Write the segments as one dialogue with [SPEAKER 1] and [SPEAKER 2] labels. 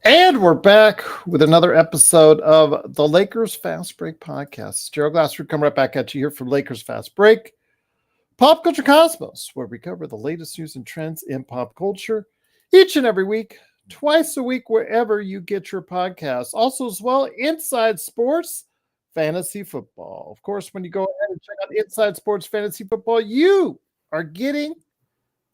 [SPEAKER 1] And we're back with another episode of the Lakers Fast Break podcast. Gerald Glassford coming right back at you here from Lakers Fast Break, Pop Culture Cosmos, where we cover the latest news and trends in pop culture each and every week, twice a week, wherever you get your podcasts. Also, as well, Inside Sports Fantasy Football. Of course, when you go ahead and check out Inside Sports Fantasy Football, you are getting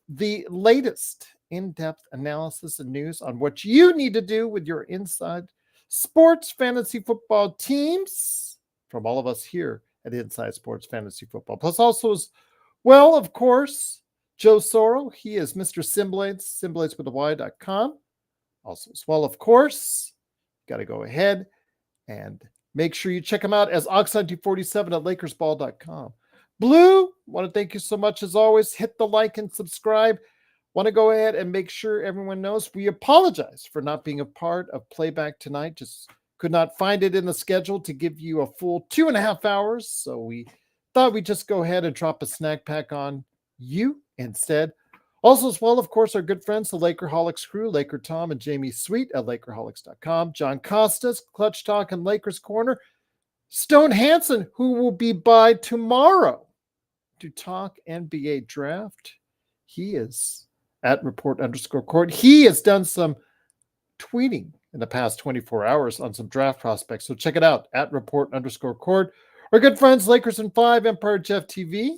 [SPEAKER 1] the latest in-depth analysis and news on what you need to do with your inside sports fantasy football teams from all of us here at Inside Sports Fantasy Football. Plus also as well, of course, Joe Soro. He is Mr. Simblades, Simblades with a Y.com. Also as well, of course, got to go ahead and make sure you check him out as Oxide247 at LakersBall.com. Blue, want to thank you so much as always. Hit the like and subscribe. Want to go ahead and make sure everyone knows we apologize for not being a part of playback tonight. Just could not find it in the schedule to give you a full 2.5 hours. So we thought we'd just go ahead and drop a snack pack on you instead. Also as well, of course, our good friends, the Lakerholics crew, Laker Tom and Jamie Sweet at Lakerholics.com. John Costas, Clutch Talk and Lakers Corner. Stone Hansen, who will be by tomorrow to talk NBA draft. He is at report_court. He has done some tweeting in the past 24 hours on some draft prospects. So check it out at report_court. Our good friends, Lakers in 5, Empire Jeff TV.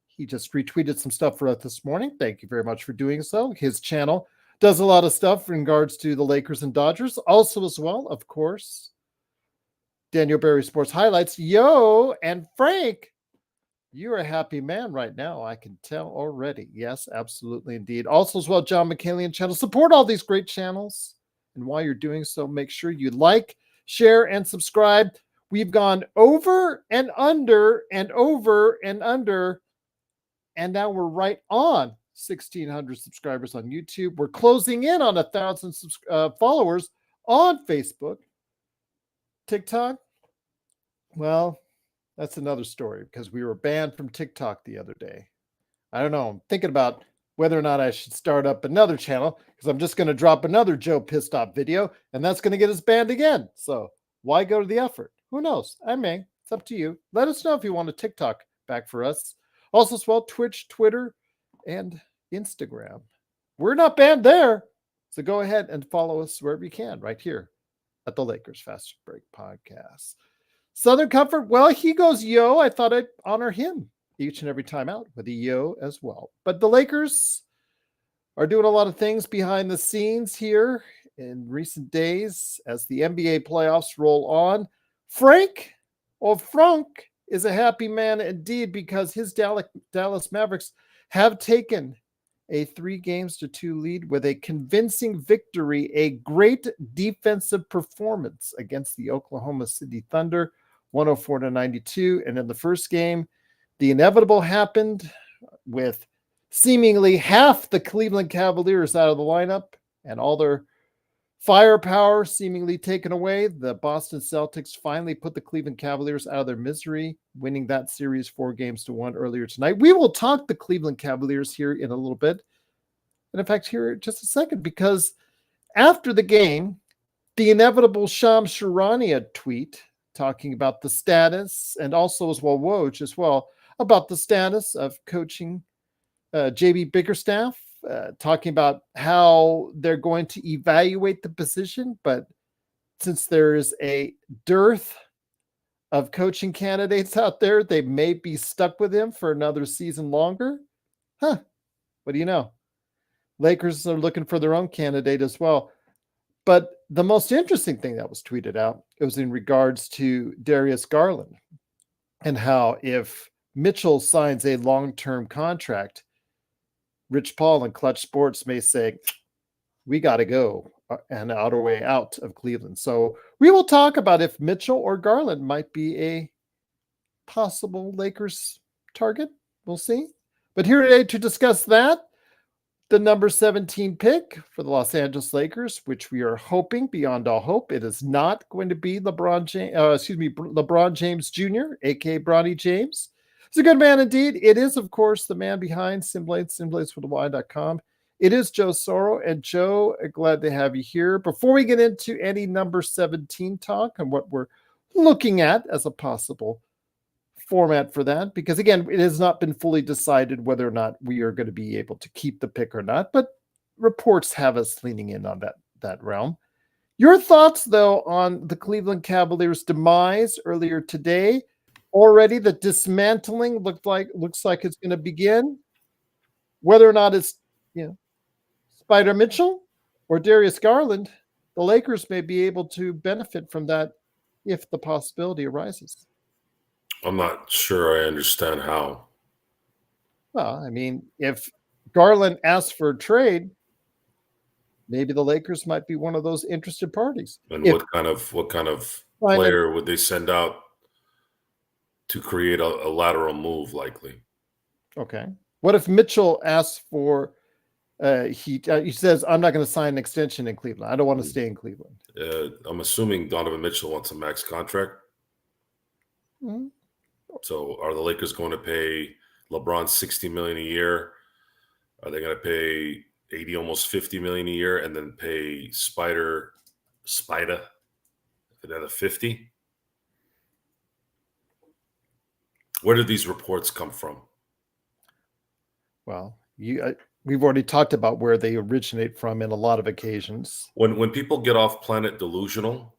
[SPEAKER 1] He just retweeted some stuff for us this morning. Thank you very much for doing so. His channel does a lot of stuff in regards to the Lakers and Dodgers. Also as well, of course, Daniel Berry Sports Highlights. Yo, and Frank, you're a happy man right now. I can tell already. Yes, absolutely indeed. Also as well, John McCallion channel. Support all these great channels. And while you're doing so, make sure you like, share, and subscribe. We've gone over and under and over and under. And now we're right on 1,600 subscribers on YouTube. We're closing in on 1,000 followers on Facebook. TikTok, well, that's another story because we were banned from TikTok the other day. I don't know. I'm thinking about whether or not I should start up another channel because I'm just going to drop another Joe Pissed Off video and that's going to get us banned again. So why go to the effort? Who knows? I may. It's up to you. Let us know if you want a TikTok back for us. Also as well, Twitch, Twitter, and Instagram. We're not banned there. So go ahead and follow us wherever you can right here at the Lakers Fast Break podcast. Southern Comfort, well, he goes yo. I thought I'd honor him each and every time out with a yo as well. But the Lakers are doing a lot of things behind the scenes here in recent days as the NBA playoffs roll on. Frank is a happy man indeed because his Dallas Mavericks have taken a 3-2 lead with a convincing victory, a great defensive performance against the Oklahoma City Thunder, 104-92. And in the first game, the inevitable happened with seemingly half the Cleveland Cavaliers out of the lineup and all their firepower seemingly taken away. The Boston Celtics finally put the Cleveland Cavaliers out of their misery, winning that series 4-1 earlier tonight. We will talk the Cleveland Cavaliers here in a little bit. And in fact, here in just a second, because after the game, the inevitable Shams Charania tweet talking about the status and also as well, Woj as well, about the status of coaching JB Bickerstaff, talking about how they're going to evaluate the position, but since there is a dearth of coaching candidates out there, they may be stuck with him for another season longer. What do you know? Lakers are looking for their own candidate as well. But the most interesting thing that was tweeted out, it was in regards to Darius Garland and how if Mitchell signs a long-term contract, Rich Paul and Clutch Sports may say, we got to go and out our way out of Cleveland. So we will talk about if Mitchell or Garland might be a possible Lakers target. We'll see. But here today to discuss that, the number 17 pick for the Los Angeles Lakers, which we are hoping beyond all hope, it is not going to be LeBron James Jr., aka Bronny James. He's a good man indeed. It is, of course, the man behind Simblades with a Y.com. It is Joe Soro. And Joe, glad to have you here. Before we get into any number 17 talk and what we're looking at as a possible format for that, because again, it has not been fully decided whether or not we are going to be able to keep the pick or not, but reports have us leaning in on that realm. Your thoughts, though, on the Cleveland Cavaliers' demise earlier today? Already, the dismantling looks like it's going to begin. Whether or not it's Spider Mitchell or Darius Garland, the Lakers may be able to benefit from that if the possibility arises.
[SPEAKER 2] I'm not sure I understand how.
[SPEAKER 1] Well, I mean, if Garland asks for a trade, maybe the Lakers might be one of those interested parties.
[SPEAKER 2] And what kind of player would they send out to create a lateral move, likely?
[SPEAKER 1] Okay. What if Mitchell asks for he says, I'm not going to sign an extension in Cleveland. I don't want to stay in Cleveland.
[SPEAKER 2] I'm assuming Donovan Mitchell wants a max contract.
[SPEAKER 1] Mm-hmm.
[SPEAKER 2] So are the Lakers going to pay LeBron $60 million a year? Are they going to pay 80, almost $50 million a year, and then pay Spider another 50? Where did these reports come from?
[SPEAKER 1] Well, we've already talked about where they originate from in a lot of occasions.
[SPEAKER 2] When people get off planet delusional,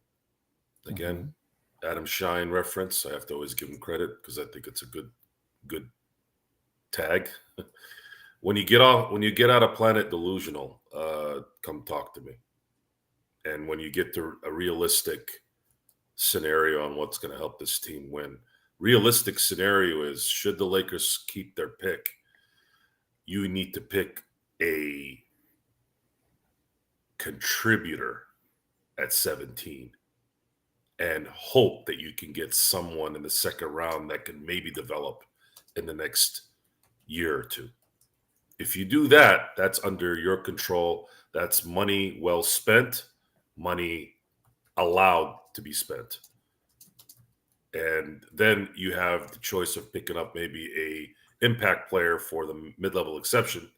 [SPEAKER 2] again, Adam Shine reference, I have to always give him credit because I think it's a good tag. When you get out of planet delusional, come talk to me. And when you get to a realistic scenario on what's going to help this team win, realistic scenario is, should the Lakers keep their pick, you need to pick a contributor at 17 and hope that you can get someone in the second round that can maybe develop in the next year or two. If you do that, that's under your control. That's money well spent, money allowed to be spent. And then you have the choice of picking up maybe a impact player for the mid-level exception.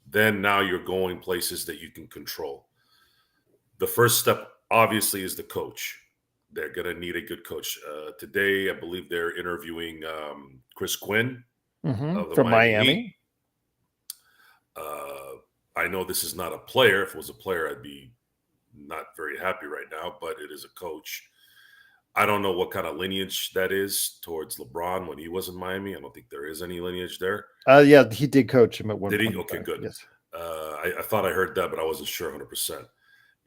[SPEAKER 2] Then now you're going places that you can control. The first step, obviously, is the coach. They're going to need a good coach. Today, I believe they're interviewing Chris Quinn of the
[SPEAKER 1] from Miami.
[SPEAKER 2] I know this is not a player. If it was a player, I'd be not very happy right now, but it is a coach. I don't know what kind of lineage that is towards LeBron when he was in Miami. I don't think there is any lineage there.
[SPEAKER 1] Yeah, he did coach him at one point.
[SPEAKER 2] Did he? Okay, good. Yes. I thought I heard that, but I wasn't sure 100%.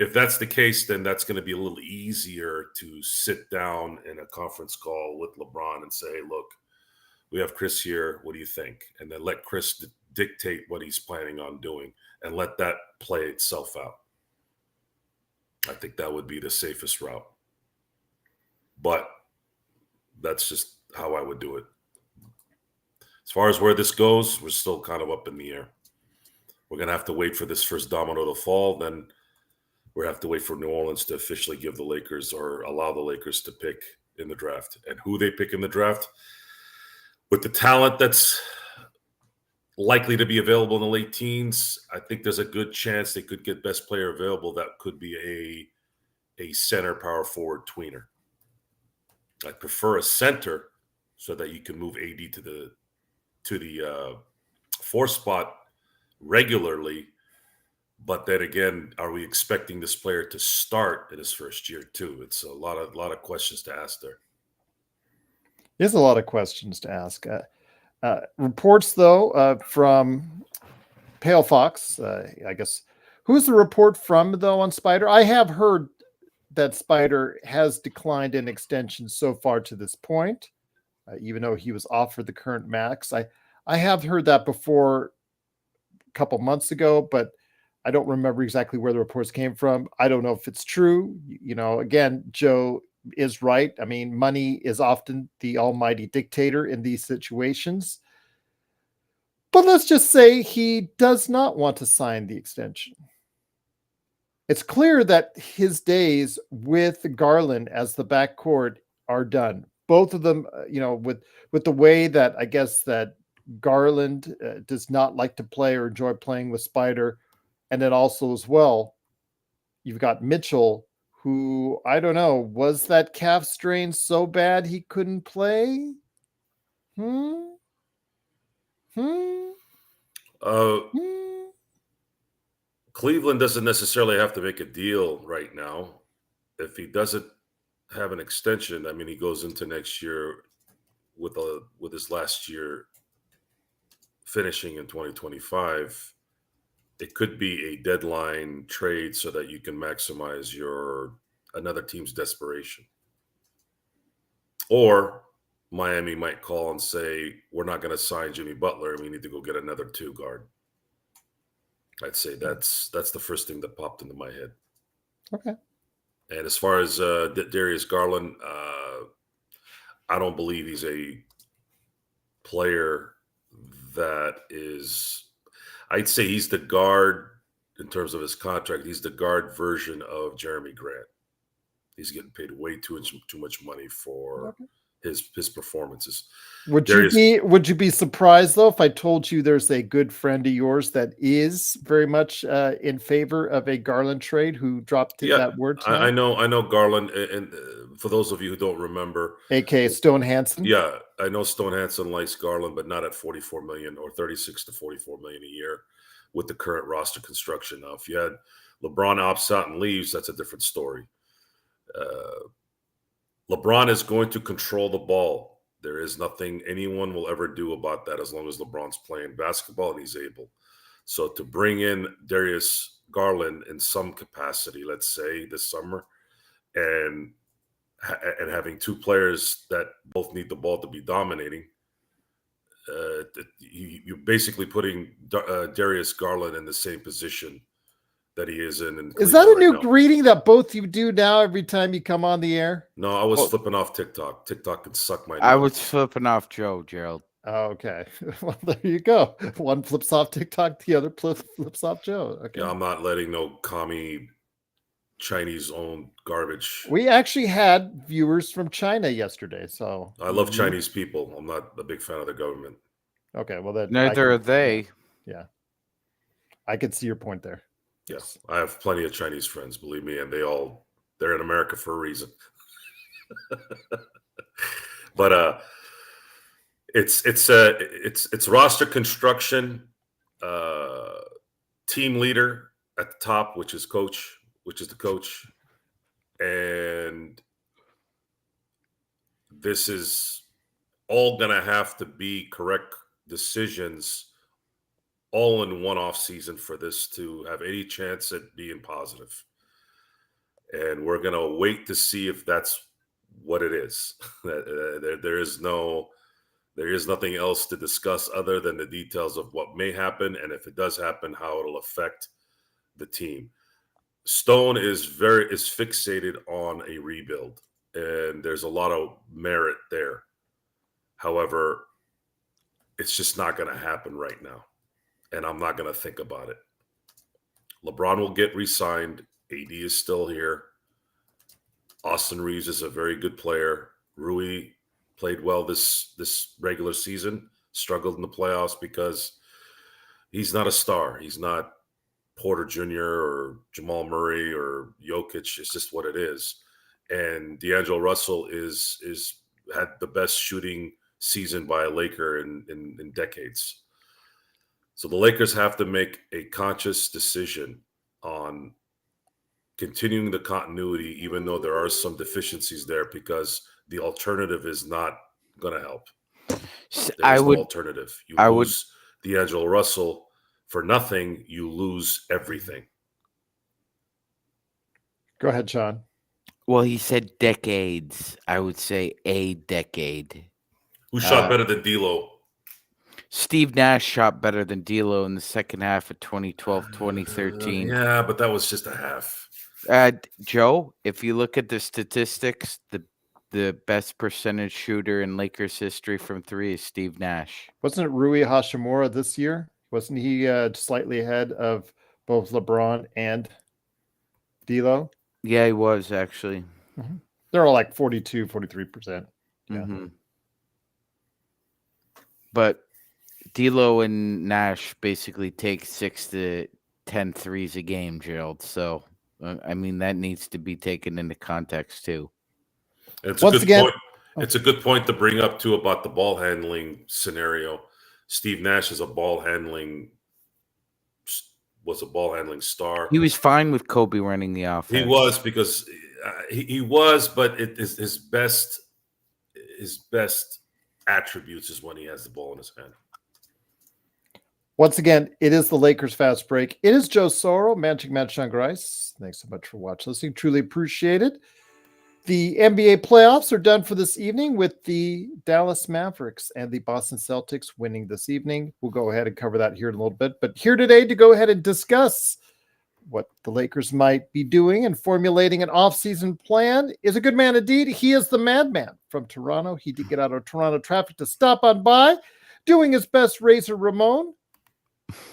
[SPEAKER 2] If that's the case, then that's going to be a little easier to sit down in a conference call with LeBron and say, look, we have Chris here. What do you think? And then let Chris dictate what he's planning on doing and let that play itself out. I think that would be the safest route. But that's just how I would do it. As far as where this goes, we're still kind of up in the air. We're going to have to wait for this first domino to fall. Then we'll have to wait for New Orleans to officially give the Lakers or allow the Lakers to pick in the draft. And who they pick in the draft, with the talent that's likely to be available in the late teens, I think there's a good chance they could get best player available. That could be a center power forward tweener. I prefer a center so that you can move AD to the 4 spot regularly. But then again, are we expecting this player to start in his first year too? It's a lot of questions to ask there.
[SPEAKER 1] There's a lot of questions to ask. Reports though from Pale Fox, I guess. Who's the report from though on Spider? I have heard that Spider has declined an extension so far to this point, even though he was offered the current max. I have heard that before a couple months ago, but I don't remember exactly where the reports came from. I don't know if it's true. Again, Joe is right. I mean, money is often the almighty dictator in these situations. But let's just say he does not want to sign the extension. It's clear that his days with Garland as the backcourt are done. Both of them, with the way that I guess that Garland does not like to play or enjoy playing with Spider, And then also as well, you've got Mitchell, who, I don't know, was that calf strain so bad he couldn't play? Hmm?
[SPEAKER 2] Uh, Cleveland doesn't necessarily have to make a deal right now. If he doesn't have an extension, I mean, he goes into next year with his last year finishing in 2025. It could be a deadline trade so that you can maximize another team's desperation. Or Miami might call and say, we're not going to sign Jimmy Butler and we need to go get another 2 guard. I'd say that's the first thing that popped into my head.
[SPEAKER 1] Okay.
[SPEAKER 2] And as far as Darius Garland, I don't believe he's a player that is. I'd say he's the guard in terms of his contract. He's the guard version of Jeremy Grant. He's getting paid way too much money for his performances.
[SPEAKER 1] Would you be surprised though if I told you there's a good friend of yours that is very much in favor of a Garland trade who dropped that word tonight?
[SPEAKER 2] I know Garland, and for those of you who don't remember,
[SPEAKER 1] aka Stone Hansen.
[SPEAKER 2] Yeah, I know Stone Hansen likes Garland, but not at 44 million or 36 to 44 million a year with the current roster construction. Now, if you had LeBron opts out and leaves, that's a different story. LeBron is going to control the ball. There is nothing anyone will ever do about that as long as LeBron's playing basketball and he's able. So to bring in Darius Garland in some capacity, let's say this summer, and having 2 players that both need the ball to be dominating, you're basically putting Darius Garland in the same position that he is in.
[SPEAKER 1] Is that a new greeting that both you do now every time you come on the air?
[SPEAKER 2] No, I was flipping off TikTok. TikTok can suck my nuts.
[SPEAKER 3] I was flipping off Joe, Gerald.
[SPEAKER 1] Oh, okay. Well, there you go. One flips off TikTok, the other flips off Joe. Okay.
[SPEAKER 2] Yeah, I'm not letting no commie Chinese-owned garbage.
[SPEAKER 1] We actually had viewers from China yesterday, so
[SPEAKER 2] I love Chinese people. I'm not a big fan of the government.
[SPEAKER 1] Okay, well, that
[SPEAKER 3] neither are they.
[SPEAKER 1] Yeah, I could see your point there.
[SPEAKER 2] Yes, I have plenty of Chinese friends, believe me, and they're in America for a reason. But it's roster construction, team leader at the top, which is the coach, and this is all gonna have to be correct decisions all in one off season for this to have any chance at being positive. And we're going to wait to see if that's what it is. There is nothing else to discuss other than the details of what may happen. And if it does happen, how it'll affect the team. Stone is fixated on a rebuild, and there's a lot of merit there. However, it's just not going to happen right now. And I'm not going to think about it. LeBron will get re-signed. AD is still here. Austin Reeves is a very good player. Rui played well this regular season, struggled in the playoffs because he's not a star. He's not Porter Jr. or Jamal Murray or Jokic. It's just what it is. And D'Angelo Russell is had the best shooting season by a Laker in decades. So the Lakers have to make a conscious decision on continuing the continuity, even though there are some deficiencies there, because the alternative is not going to help. There's no alternative. You lose D'Angelo Russell for nothing, you lose everything.
[SPEAKER 1] Go ahead, Sean.
[SPEAKER 3] Well, he said decades. I would say a decade.
[SPEAKER 2] Who shot better than D'Lo?
[SPEAKER 3] Steve Nash shot better than D'Lo in the second half of 2012, 2013.
[SPEAKER 2] Yeah, but that was just a half.
[SPEAKER 3] Joe, if you look at the statistics, the best percentage shooter in Lakers history from 3 is Steve Nash.
[SPEAKER 1] Wasn't it Rui Hachimura this year? Wasn't he slightly ahead of both LeBron and D'Lo?
[SPEAKER 3] Yeah, he was actually.
[SPEAKER 1] Mm-hmm. They're all like 42, 43%. Yeah.
[SPEAKER 3] Mm-hmm. But D'Lo and Nash basically take 6 to 10 threes a game, Gerald. So, I mean, that needs to be taken into context too.
[SPEAKER 2] It's a
[SPEAKER 1] Once
[SPEAKER 2] good
[SPEAKER 1] again,
[SPEAKER 2] point. It's a good point to bring up too about the ball handling scenario. Steve Nash is a ball handling star.
[SPEAKER 3] He was fine with Kobe running the offense.
[SPEAKER 2] He was because he was, but it is his best attributes is when he has the ball in his hand.
[SPEAKER 1] once again, it is the Lakers Fast Break. It is Joe Soro, Magic Man Sean Grice. Thanks so much for watching, listening. Truly appreciate it. The NBA playoffs are done for this evening with the Dallas Mavericks and the Boston Celtics winning this evening. We'll go ahead and cover that here in a little bit. But here today to go ahead and discuss what the Lakers might be doing and formulating an offseason plan is a good man indeed. He is the madman from Toronto. He did get out of Toronto traffic to stop on by, doing his best Razor Ramon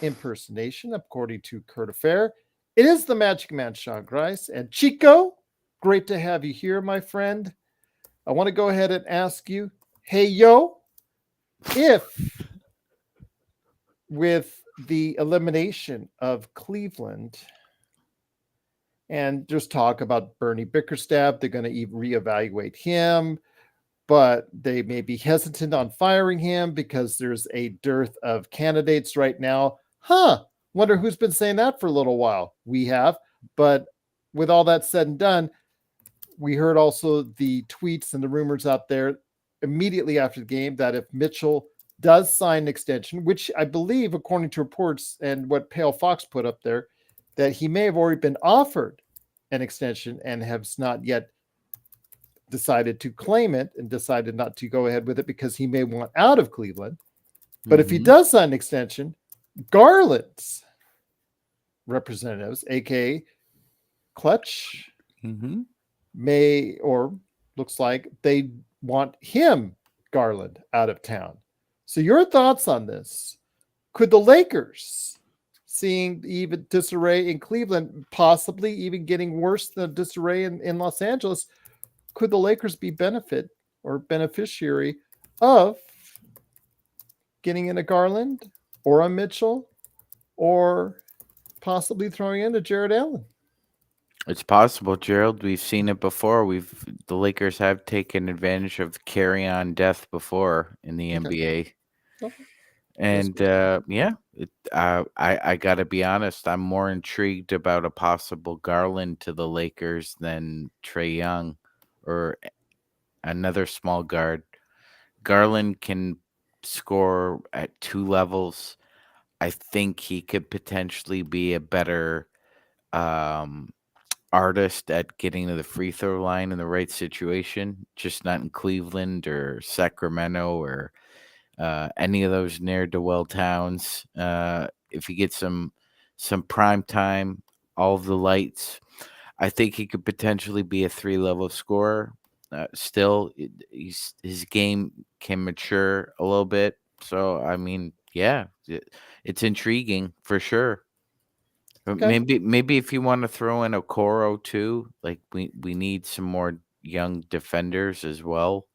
[SPEAKER 1] impersonation, according to Kurt Affair. It is the Magic Man, Sean Grice. And Chico, great to have you here, my friend. I want to go ahead and ask you, hey, yo, if with the elimination of Cleveland and just talk about Bernie Bickerstaff, they're going to reevaluate him, but they may be hesitant on firing him because there's a dearth of candidates right now. Wonder who's been saying that for a little while. We have, but with all that said and done, we heard also the tweets and the rumors out there immediately after the game that if Mitchell does sign an extension, which I believe, according to reports and what Pale Fox put up there, that he may have already been offered an extension and has not yet decided to claim it and decided not to go ahead with it because he may want out of Cleveland. But if he does sign an extension, Garland's representatives, aka Clutch, may, or looks like they want him, Garland, out of town. So your thoughts on this? Could the Lakers, seeing even disarray in Cleveland, possibly even getting worse than disarray in Los Angeles, could the Lakers be beneficiary of getting in a Garland or a Mitchell or possibly throwing in a Jared Allen?
[SPEAKER 3] It's possible, Gerald. We've seen it before. The Lakers have taken advantage of carry-on death before in the NBA.
[SPEAKER 1] Okay.
[SPEAKER 3] And I gotta be honest, I'm more intrigued about a possible Garland to the Lakers than Trae Young or another small guard. Garland can score at 2 levels. I think he could potentially be a better artist at getting to the free throw line in the right situation, just not in Cleveland or Sacramento or any of those ne'er-do-well towns. If he gets some prime time, all of the lights, I think he could potentially be a 3-level scorer. Still, his game can mature a little bit. So, I mean, yeah, it's intriguing for sure.
[SPEAKER 1] Okay.
[SPEAKER 3] Maybe if you want to throw in Okoro too, like we need some more young defenders as well.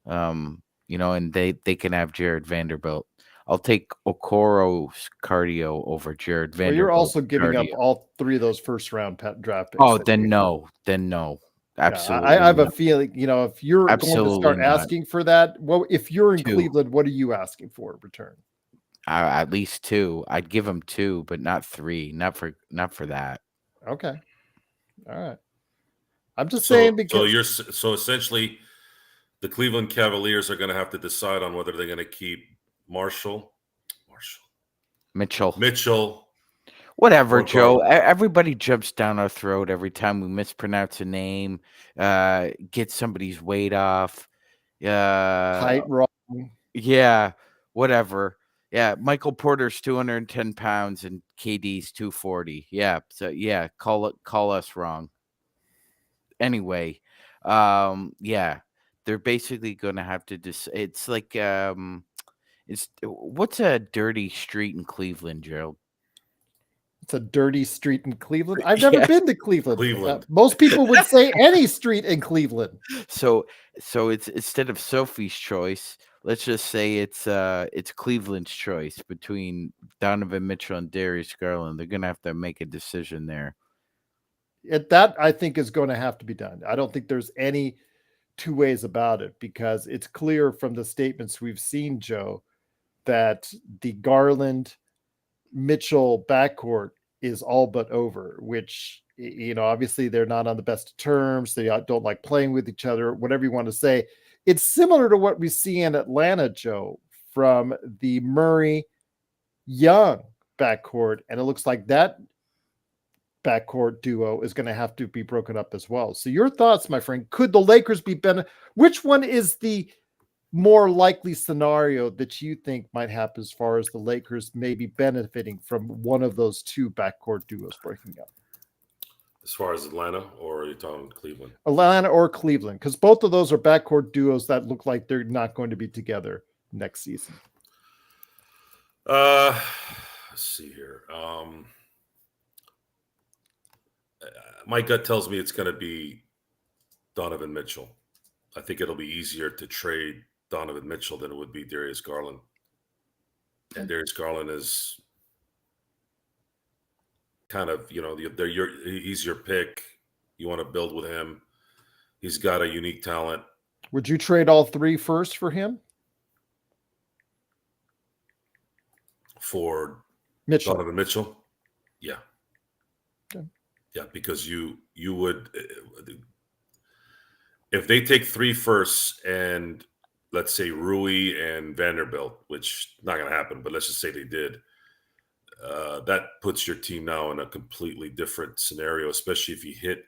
[SPEAKER 3] And they can have Jared Vanderbilt. I'll take Okoro's cardio over Jared Vanderbilt.
[SPEAKER 1] Well, you're also giving up
[SPEAKER 3] cardio.
[SPEAKER 1] all 3 of those first-round draft picks.
[SPEAKER 3] Oh, then no. Absolutely.
[SPEAKER 1] I have a feeling, if you're going to start asking for that, well, if you're in
[SPEAKER 3] 2.
[SPEAKER 1] Cleveland, what are you asking for in return?
[SPEAKER 3] At least 2. I'd give him 2, but not 3. Not for that.
[SPEAKER 1] Okay. All right. I'm just saying because
[SPEAKER 2] so essentially the Cleveland Cavaliers are going to have to decide on whether they're going to keep Mitchell.
[SPEAKER 3] Whatever, Joe. Everybody jumps down our throat every time we mispronounce a name, get somebody's weight off.
[SPEAKER 1] height wrong.
[SPEAKER 3] Yeah, whatever. Yeah, Michael Porter's 210 pounds and KD's 240. Yeah, so yeah, call us wrong. Anyway, yeah, they're basically going to have to it's like what's a dirty street in Cleveland, Gerald?
[SPEAKER 1] It's a dirty street in Cleveland. I've never
[SPEAKER 3] Yeah.
[SPEAKER 1] been to Cleveland.
[SPEAKER 2] Cleveland.
[SPEAKER 1] Most people would say any street in Cleveland.
[SPEAKER 3] So it's instead of Sophie's choice, let's just say it's Cleveland's choice between Donovan Mitchell and Darius Garland. They're gonna have to make a decision there.
[SPEAKER 1] That I think is going to have to be done. I don't think there's any two ways about it because it's clear from the statements we've seen, Joe, that the Garland Mitchell backcourt is all but over, which, obviously they're not on the best of terms. They don't like playing with each other, whatever you want to say. It's similar to what we see in Atlanta, Joe, from the Murray Young backcourt. And it looks like that backcourt duo is going to have to be broken up as well. So your thoughts, my friend, could the Lakers be which one is the more likely scenario that you think might happen as far as the Lakers maybe benefiting from one of those two backcourt duos breaking up?
[SPEAKER 2] As far as Atlanta, or are you talking Cleveland?
[SPEAKER 1] Atlanta or Cleveland, because both of those are backcourt duos that look like they're not going to be together next season.
[SPEAKER 2] Let's see here. My gut tells me it's going to be Donovan Mitchell. I think it'll be easier to trade Donovan Mitchell than it would be Darius Garland. And Darius Garland is kind of, he's your pick. You want to build with him. He's got a unique talent.
[SPEAKER 1] Would you trade all three first for him?
[SPEAKER 2] For
[SPEAKER 1] Mitchell.
[SPEAKER 2] Donovan Mitchell? Yeah.
[SPEAKER 1] Okay.
[SPEAKER 2] Yeah, because you would, if they take 3 firsts and let's say Rui and Vanderbilt, which not going to happen, but let's just say they did, that puts your team now in a completely different scenario, especially if you hit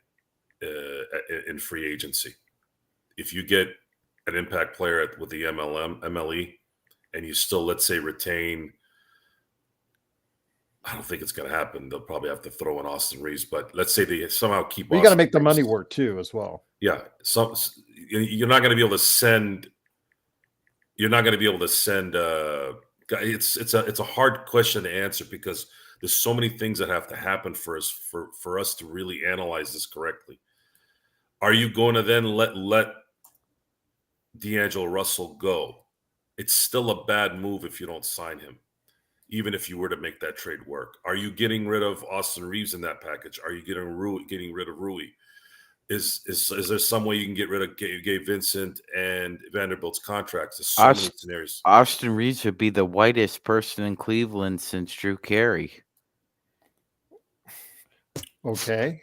[SPEAKER 2] in free agency. If you get an impact player with the MLE, and you still, let's say, retain, I don't think it's going to happen. They'll probably have to throw in Austin Reeves, but let's say they somehow keep.
[SPEAKER 1] You got to make the money work too, as well.
[SPEAKER 2] Yeah, you're not going to be able to send. You're not going to be able to send. It's a hard question to answer because there's so many things that have to happen for us to really analyze this correctly. Are you going to then let D'Angelo Russell go? It's still a bad move if you don't sign him, even if you were to make that trade work. Are you getting rid of Austin Reeves in that package? Are you getting rid of Rui? Is there some way you can get rid of Gabe Vincent and Vanderbilt's contracts? There's so many scenarios.
[SPEAKER 3] Austin Reeves would be the whitest person in Cleveland since Drew Carey.
[SPEAKER 1] Okay.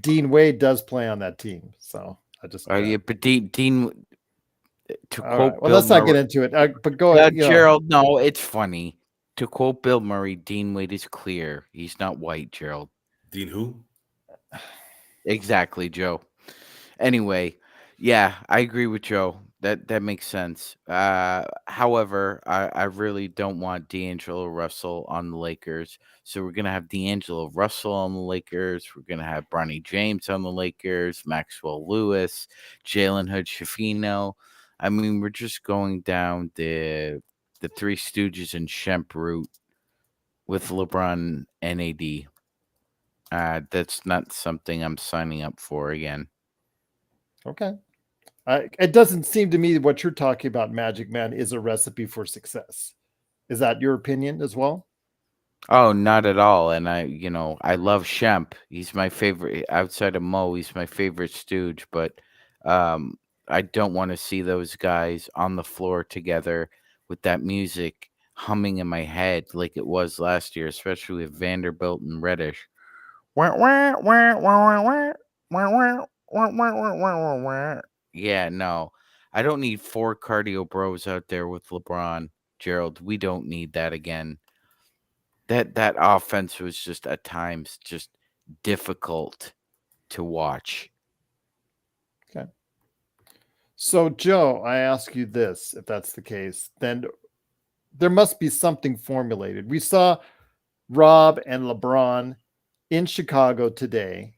[SPEAKER 1] Dean Wade does play on that team, so I just.
[SPEAKER 3] Yeah, but Dean. To quote,
[SPEAKER 1] right. Well, let's not get into it. But go ahead,
[SPEAKER 3] Gerald. No, it's funny. To quote Bill Murray, Dean Wade is clear. He's not white, Gerald.
[SPEAKER 2] Dean who?
[SPEAKER 3] Exactly, Joe. Anyway, yeah, I agree with Joe. That makes sense. However, I really don't want D'Angelo Russell on the Lakers. So we're gonna have D'Angelo Russell on the Lakers. We're gonna have Bronny James on the Lakers, Maxwell Lewis, Jalen Hood-Schifino. I mean, we're just going down the Three Stooges and Shemp route with LeBron and AD. That's not something I'm signing up for again.
[SPEAKER 1] Okay. It doesn't seem to me what you're talking about, Magic Man, is a recipe for success. Is that your opinion as well?
[SPEAKER 3] Oh, not at all. And I love Shemp. He's my favorite outside of Mo. He's my favorite Stooge, but I don't want to see those guys on the floor together with that music humming in my head like it was last year, especially with Vanderbilt and Reddish. Yeah, no. I don't need 4 cardio bros out there with LeBron, Gerald. We don't need that again. That offense was just at times just difficult to watch.
[SPEAKER 1] Okay. So, Joe, I ask you this, if that's the case, then there must be something formulated. We saw Rob and LeBron in Chicago today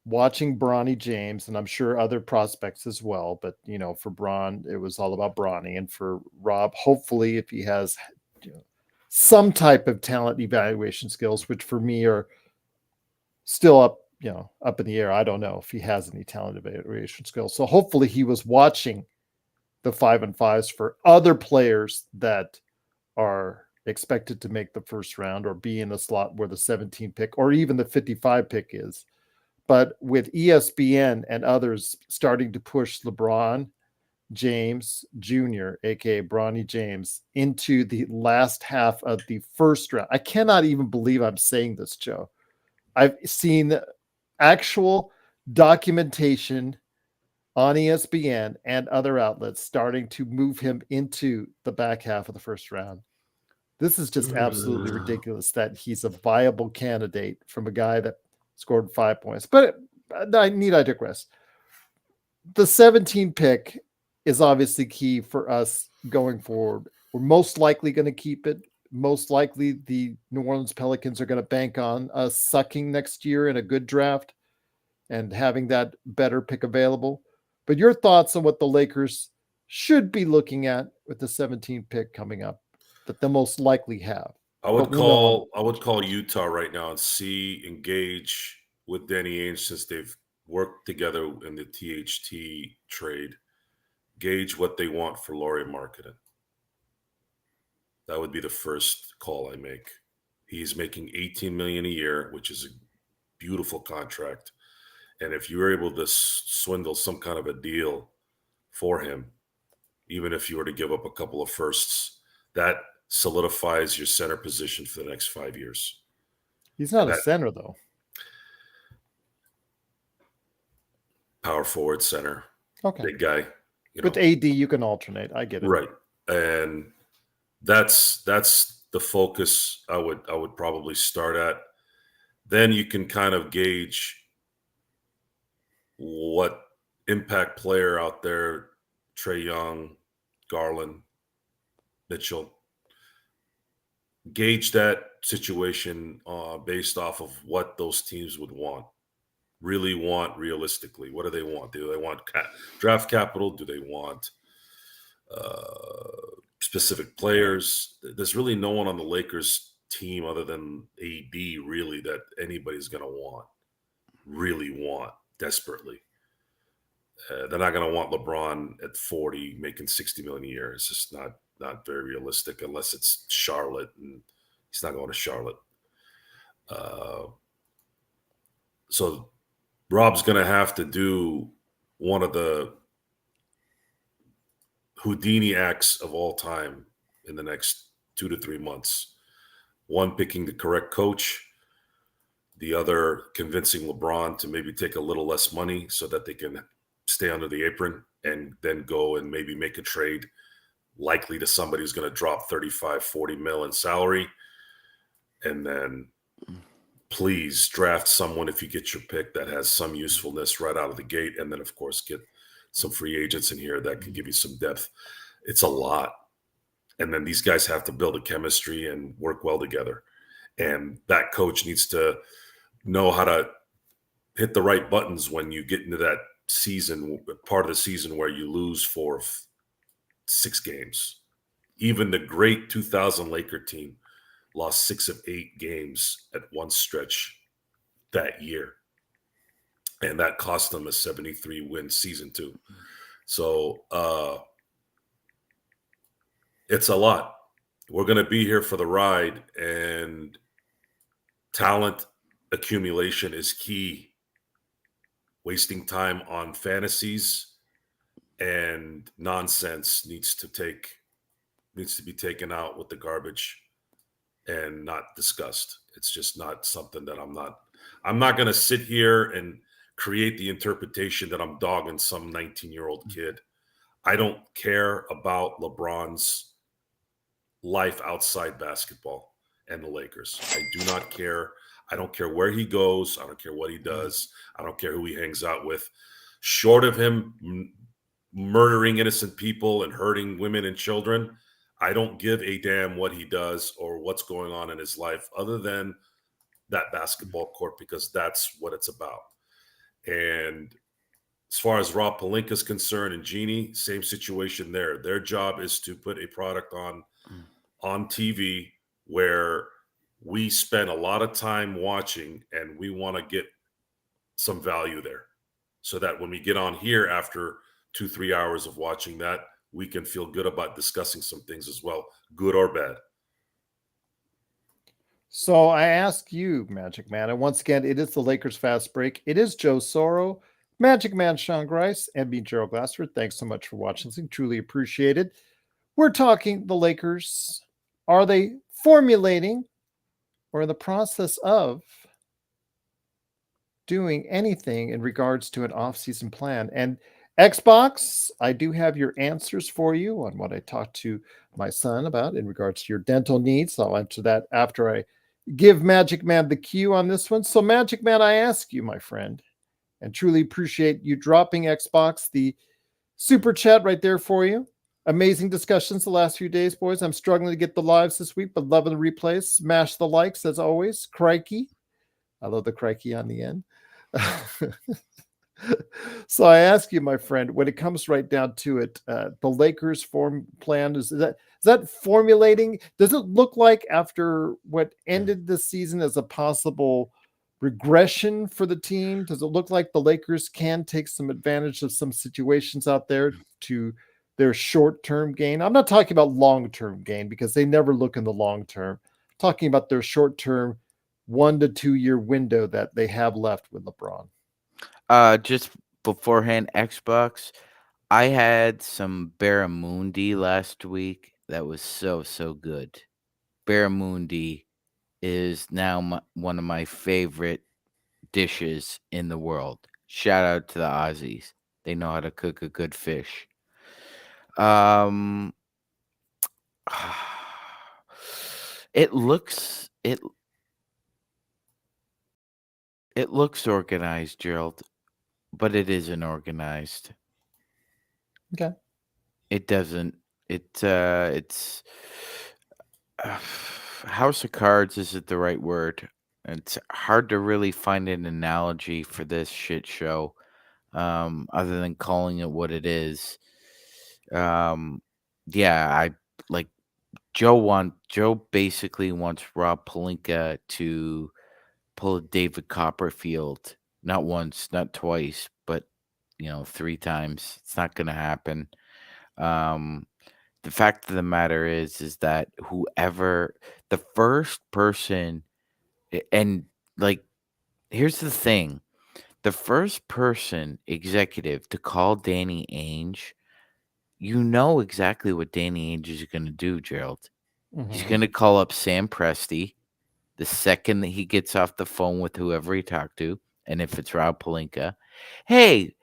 [SPEAKER 1] watching Bronny James, and I'm sure other prospects as well. But, for Bron, it was all about Bronny. And for Rob, hopefully, if he has some type of talent evaluation skills, which for me are still up in the air. I don't know if he has any talent evaluation skills. So hopefully he was watching the 5-on-5s for other players that are expected to make the first round or be in the slot where the 17 pick or even the 55 pick is. But with ESPN and others starting to push LeBron James Jr., aka Bronny James, into the last half of the first round. I cannot even believe I'm saying this, Joe. I've seen actual documentation on ESPN and other outlets starting to move him into the back half of the first round. This is just absolutely ridiculous that he's a viable candidate from a guy that scored 5 points. But I digress. The 17 pick is obviously key for us going forward. We're most likely going to keep it. Most likely the New Orleans Pelicans are going to bank on us sucking next year in a good draft and having that better pick available. But your thoughts on what the Lakers should be looking at with the 17th pick coming up that they'll most likely have?
[SPEAKER 2] I would call Utah right now and engage with Danny Ainge since they've worked together in the THT trade. Gauge what they want for Lauri Markkanen. That would be the first call I make. He's making $18 million a year, which is a beautiful contract. And if you were able to swindle some kind of a deal for him, even if you were to give up a couple of firsts, that solidifies your center position for the next 5 years.
[SPEAKER 1] He's not a center, though.
[SPEAKER 2] Power forward, center.
[SPEAKER 1] Okay.
[SPEAKER 2] Big guy.
[SPEAKER 1] With AD, you can alternate. I get it.
[SPEAKER 2] Right. And that's the focus I would probably start at. Then you can kind of gauge what impact player out there, Trae Young, Garland, Mitchell, gauge that situation based off of what those teams would really want realistically. What do they want? Do they want draft capital? Do they want specific players? There's really no one on the Lakers team other than AD really that anybody's going to really want desperately. They're not going to want LeBron at 40 making $60 million a year. It's just not very realistic unless it's Charlotte, and he's not going to Charlotte. So Rob's going to have to do one of the Houdini acts of all time in the next 2 to 3 months. One, picking the correct coach. The other, convincing LeBron to maybe take a little less money so that they can stay under the apron and then go and maybe make a trade likely to somebody who's going to drop 35, 40 mil in salary. And then please draft someone, if you get your pick, that has some usefulness right out of the gate. And then, of course, get some free agents in here that can give you some depth. It's a lot. And then these guys have to build a chemistry and work well together. And that coach needs to know how to hit the right buttons when you get into that season, part of the season where you lose 4 or 6 games. Even the great 2000 Laker team lost 6 of 8 games at one stretch that year. And that cost them a 73-win season too. So it's a lot. We're going to be here for the ride, and talent accumulation is key. Wasting time on fantasies and nonsense needs to be taken out with the garbage and not discussed. It's just not something that I'm not going to sit here and create the interpretation that I'm dogging some 19-year-old kid. I don't care about LeBron's life outside basketball and the Lakers. I do not care. I don't care where he goes. I don't care what he does. I don't care who he hangs out with. Short of him murdering innocent people and hurting women and children, I don't give a damn what he does or what's going on in his life other than that basketball court, because that's what it's about. And as far as Rob Pelinka is concerned and Jeannie, same situation there. Their job is to put a product on TV where we spend a lot of time watching and we want to get some value there, so that when we get on here after 2-3 hours of watching that, we can feel good about discussing some things as well, good or bad.
[SPEAKER 1] So I ask you, Magic Man, and once again, it is the Lakers Fast Break. It is Joe Soro, Magic Man Sean Grice, and me, Gerald Glassford. Thanks so much for watching. Truly appreciate it. We're talking the Lakers. Are they formulating or in the process of doing anything in regards to an off-season plan? And Xbox, I do have your answers for you on what I talked to my son about in regards to your dental needs. I'll answer that after I give Magic Man the cue on this one. So Magic Man, I ask you, my friend, and truly appreciate you dropping Xbox, the super chat right there for you. Amazing discussions the last few days, boys. I'm struggling to get the lives this week, but loving the replays. Smash the likes as always. Crikey. I love the crikey on the end. So I ask you, my friend, when it comes right down to it, the Lakers form plan, is that formulating? Does it look like after what ended the season as a possible regression for the team? Does it look like the Lakers can take some advantage of some situations out there to their short-term gain? I'm not talking about long-term gain because they never look in the long term. I'm talking about their short-term 1 to 2 year window that they have left with LeBron.
[SPEAKER 3] Just beforehand, Xbox, I had some barramundi last week that was so good. Barramundi is now one of my favorite dishes in the world. Shout out to the Aussies. They know how to cook a good fish. It looks organized, Gerald, but it isn't organized.
[SPEAKER 1] Okay.
[SPEAKER 3] It doesn't. It's House of Cards isn't the right word. It's hard to really find an analogy for this shit show, other than calling it what it is. Yeah, I like Joe basically wants Rob Pelinka to pull a David Copperfield, not once, not twice, but 3 times. It's not going to happen. The fact of the matter is that whoever the first person, and like, here's the thing, the first person executive to call Danny Ainge, you know exactly what Danny Ainge is going to do, Gerald. He's going to call up Sam Presti the second that he gets off the phone with whoever he talked to, and if it's Rob Pelinka, hey,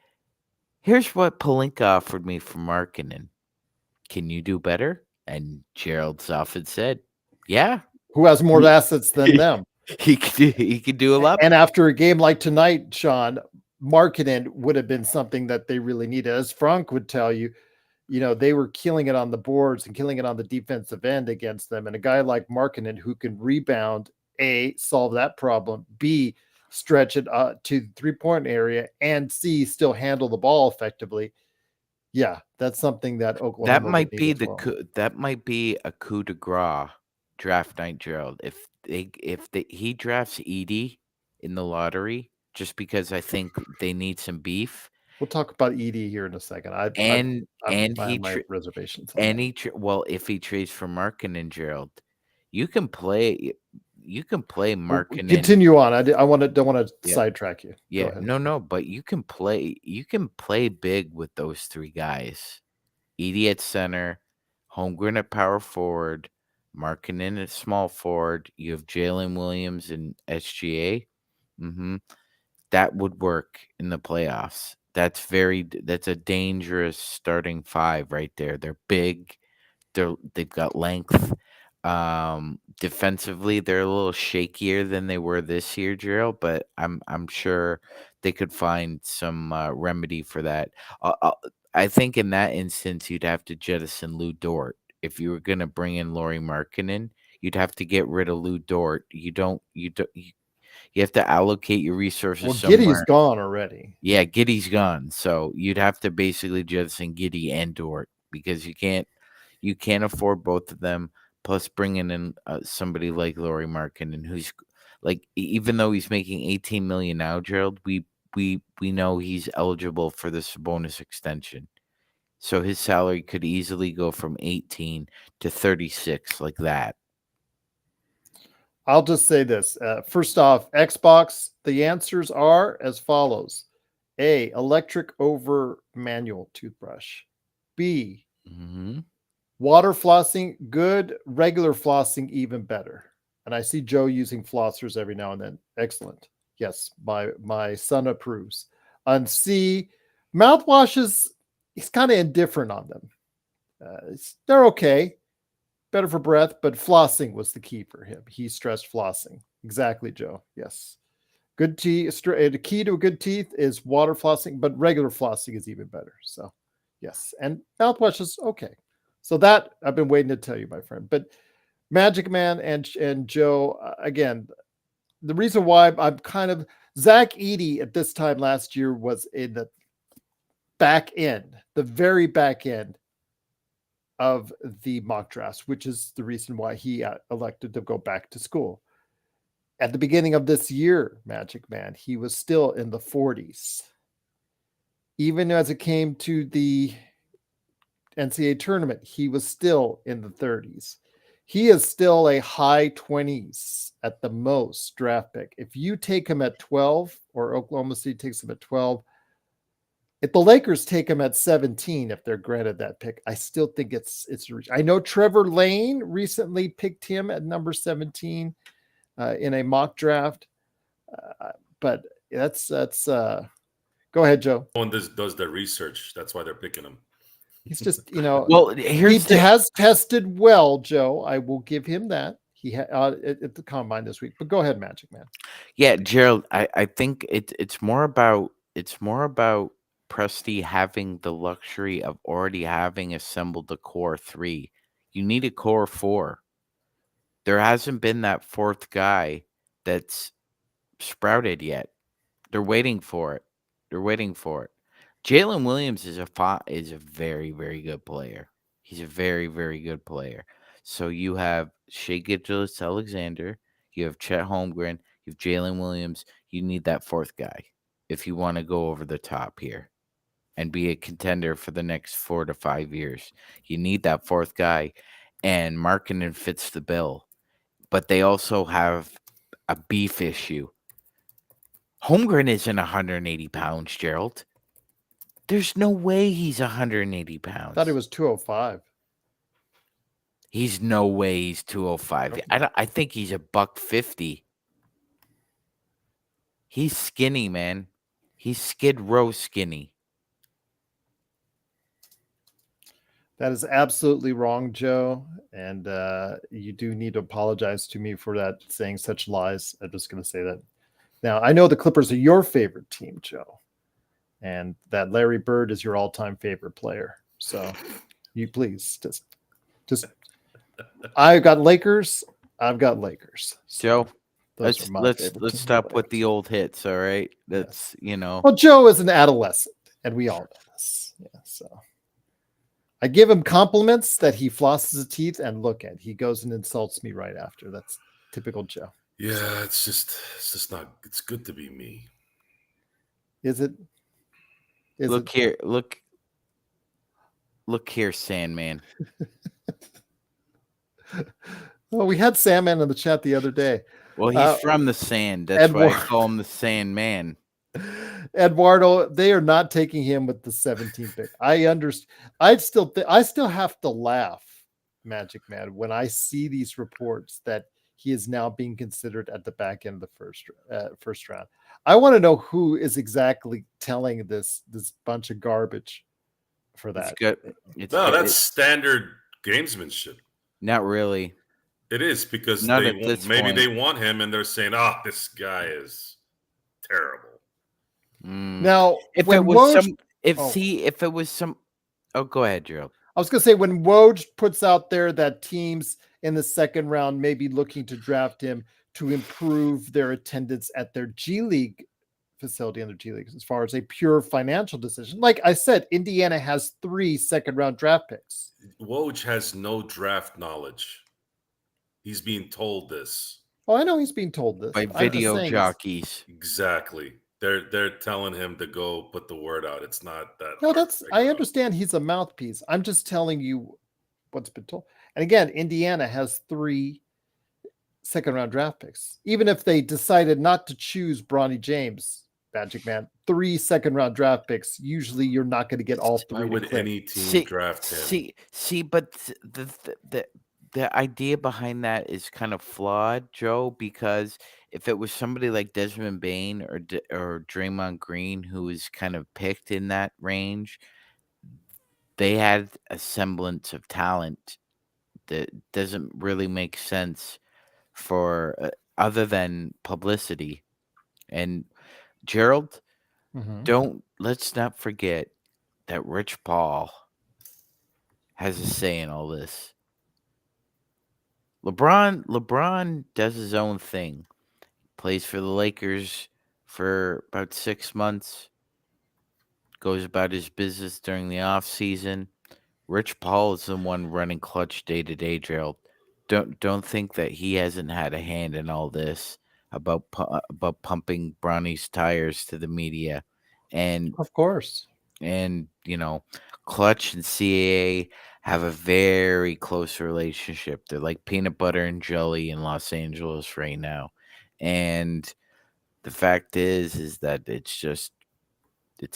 [SPEAKER 3] here's what Pelinka offered me for marketing. Can you do better? And Gerald often said, yeah.
[SPEAKER 1] Who has more assets than them?
[SPEAKER 3] He could do a lot.
[SPEAKER 1] And after a game like tonight, Sean, marketing would have been something that they really needed. As Frank would tell you, they were killing it on the boards and killing it on the defensive end against them. And a guy like Markkanen who can rebound, A, solve that problem, B, stretch it to the three-point area, and C, still handle the ball effectively. Yeah, that's something that Oklahoma
[SPEAKER 3] that might be
[SPEAKER 1] that
[SPEAKER 3] might be a coup de grace draft night, Gerald. If he drafts Edie in the lottery, just because I think they need some beef.
[SPEAKER 1] We'll talk about Edie here in a second. I have reservations.
[SPEAKER 3] Well, if he trades for Markkanen, Gerald, you can play Markkanen.
[SPEAKER 1] Continue on. I don't want to sidetrack you.
[SPEAKER 3] Yeah, no, but you can play big with those 3 guys. Edie at center, Holmgren at power forward, Markkanen at small forward. You have Jalen Williams and SGA. That would work in the playoffs. That's a dangerous starting 5 right there. They're big. They've got length. Defensively, they're a little shakier than they were this year, Gerald, but I'm sure they could find some remedy for that. I think in that instance, you'd have to jettison Lou Dort. If you were going to bring in Lauri Markkanen, you'd have to get rid of Lou Dort. You have to allocate your resources somewhere.
[SPEAKER 1] Giddey's gone already.
[SPEAKER 3] Yeah, Giddey's gone. So you'd have to basically jettison Giddey and Dort because you can't afford both of them. Plus, bringing in somebody like Laurie Markkinen, who's like, even though he's making $18 million now, Gerald, we know he's eligible for this bonus extension. So his salary could easily go from 18 to 36, like that.
[SPEAKER 1] I'll just say this. First off, Xbox, the answers are as follows. A, electric over manual toothbrush. B, water flossing, good. Regular flossing, even better. And I see Joe using flossers every now and then. Excellent. Yes, my son approves. On C, mouthwashes, he's kind of indifferent on them. They're okay. Better for breath, but flossing was the key for him. He stressed flossing. Exactly, Joe. Yes. Good teeth. The key to a good teeth is water flossing, but regular flossing is even better. So, yes. And mouthwash is okay. So that I've been waiting to tell you, my friend. But Magic Man and Joe, again, the reason why I'm kind of Zach Edey at this time last year was in the back end, the very back end of the mock drafts, which is the reason why he elected to go back to school. At the beginning of this year, Magic Man, he was still in the 40s. Even as it came to the NCAA tournament, he was still in the 30s. He is still a high 20s at the most draft pick. If you take him at 12, or Oklahoma City takes him at 12, if the Lakers take him at 17, if they're granted that pick, I still think it's a reach. I know Trevor Lane recently picked him at number 17 in a mock draft, but that's go ahead, Joe.
[SPEAKER 2] No one does their research. That's why they're picking him.
[SPEAKER 1] He's just,
[SPEAKER 3] well,
[SPEAKER 1] he has tested well, Joe. I will give him that. He at the combine this week. But go ahead, Magic Man.
[SPEAKER 3] Yeah, Gerald, I think it's more about Presti having the luxury of already having assembled the core 3. You need a core 4. There hasn't been that fourth guy that's sprouted yet. They're waiting for it. Jalen Williams is a very, very good player. He's a very, very good player. So you have Shai Gilgeous-Alexander, you have Chet Holmgren, you have Jalen Williams. You need that fourth guy if you want to go over the top here and be a contender for the next 4 to 5 years. You need that fourth guy, and Markkinen fits the bill. But they also have a beef issue. Holmgren isn't 180 pounds, Gerald. There's no way he's 180 pounds.
[SPEAKER 1] I thought he was 205.
[SPEAKER 3] He's no way he's 205. I think he's a $150. He's skinny, man. He's Skid Row skinny.
[SPEAKER 1] That is absolutely wrong, Joe. And you do need to apologize to me for that, saying such lies. I'm just going to say that. Now, I know the Clippers are your favorite team, Joe, and that Larry Bird is your all-time favorite player. So you please just I've got Lakers.
[SPEAKER 3] Joe, let's stop with the old hits, all right? That's,
[SPEAKER 1] Well, Joe is an adolescent, and we all know this. Yeah, so I give him compliments that he flosses his teeth, and look at, he goes and insults me right after. That's typical Joe.
[SPEAKER 2] Yeah, it's just not. It's good to be me.
[SPEAKER 1] Is it?
[SPEAKER 3] Look here, Sandman.
[SPEAKER 1] Well, we had Sandman in the chat the other day.
[SPEAKER 3] Well, he's from the sand. That's why I call him the Sandman.
[SPEAKER 1] Eduardo, they are not taking him with the 17th pick. I understand. I still have to laugh, Magic Man, when I see these reports that he is now being considered at the back end of the first round. I want to know who is exactly telling this bunch of garbage for that.
[SPEAKER 2] That's standard gamesmanship.
[SPEAKER 3] Not really.
[SPEAKER 2] It is, because they want him, and they're saying, "Oh, this guy is terrible."
[SPEAKER 1] Now,
[SPEAKER 3] if it was some, go ahead, Gerald.
[SPEAKER 1] I was going to say, when Woj puts out there that teams in the second round may be looking to draft him to improve their attendance at their G League facility and their G League, as far as a pure financial decision. Like I said, Indiana has 3 second-round draft picks.
[SPEAKER 2] Woj has no draft knowledge. He's being told this.
[SPEAKER 1] Oh, I know he's being told this.
[SPEAKER 3] by
[SPEAKER 1] I'm just
[SPEAKER 3] video
[SPEAKER 1] saying
[SPEAKER 3] jockeys.
[SPEAKER 2] Exactly. They're telling him to go put the word out. It's not that
[SPEAKER 1] No,
[SPEAKER 2] hard to
[SPEAKER 1] I
[SPEAKER 2] figure out.
[SPEAKER 1] understand he's a mouthpiece. I'm just telling you what's been told. And again, Indiana has 3 second-round draft picks. Even if they decided not to choose Bronny James, Magic Man, 3 second-round draft picks. Usually, you're not going to get all 3
[SPEAKER 2] Why
[SPEAKER 1] to
[SPEAKER 2] would
[SPEAKER 1] click.
[SPEAKER 2] any team draft him?
[SPEAKER 3] But the idea behind that is kind of flawed, Joe, because if it was somebody like Desmond Bain or Draymond Green who was kind of picked in that range, they had a semblance of talent that doesn't really make sense for other than publicity. And Gerald, let's not forget that Rich Paul has a say in all this. LeBron does his own thing. Plays for the Lakers for about 6 months. Goes about his business during the offseason. Rich Paul is the one running clutch day to day, Gerald. Don't think that he hasn't had a hand in all this about pumping Bronny's tires to the media, and
[SPEAKER 1] Of course.
[SPEAKER 3] Clutch and CAA have a very close relationship. They're like peanut butter and jelly in Los Angeles right now. And the fact is that it's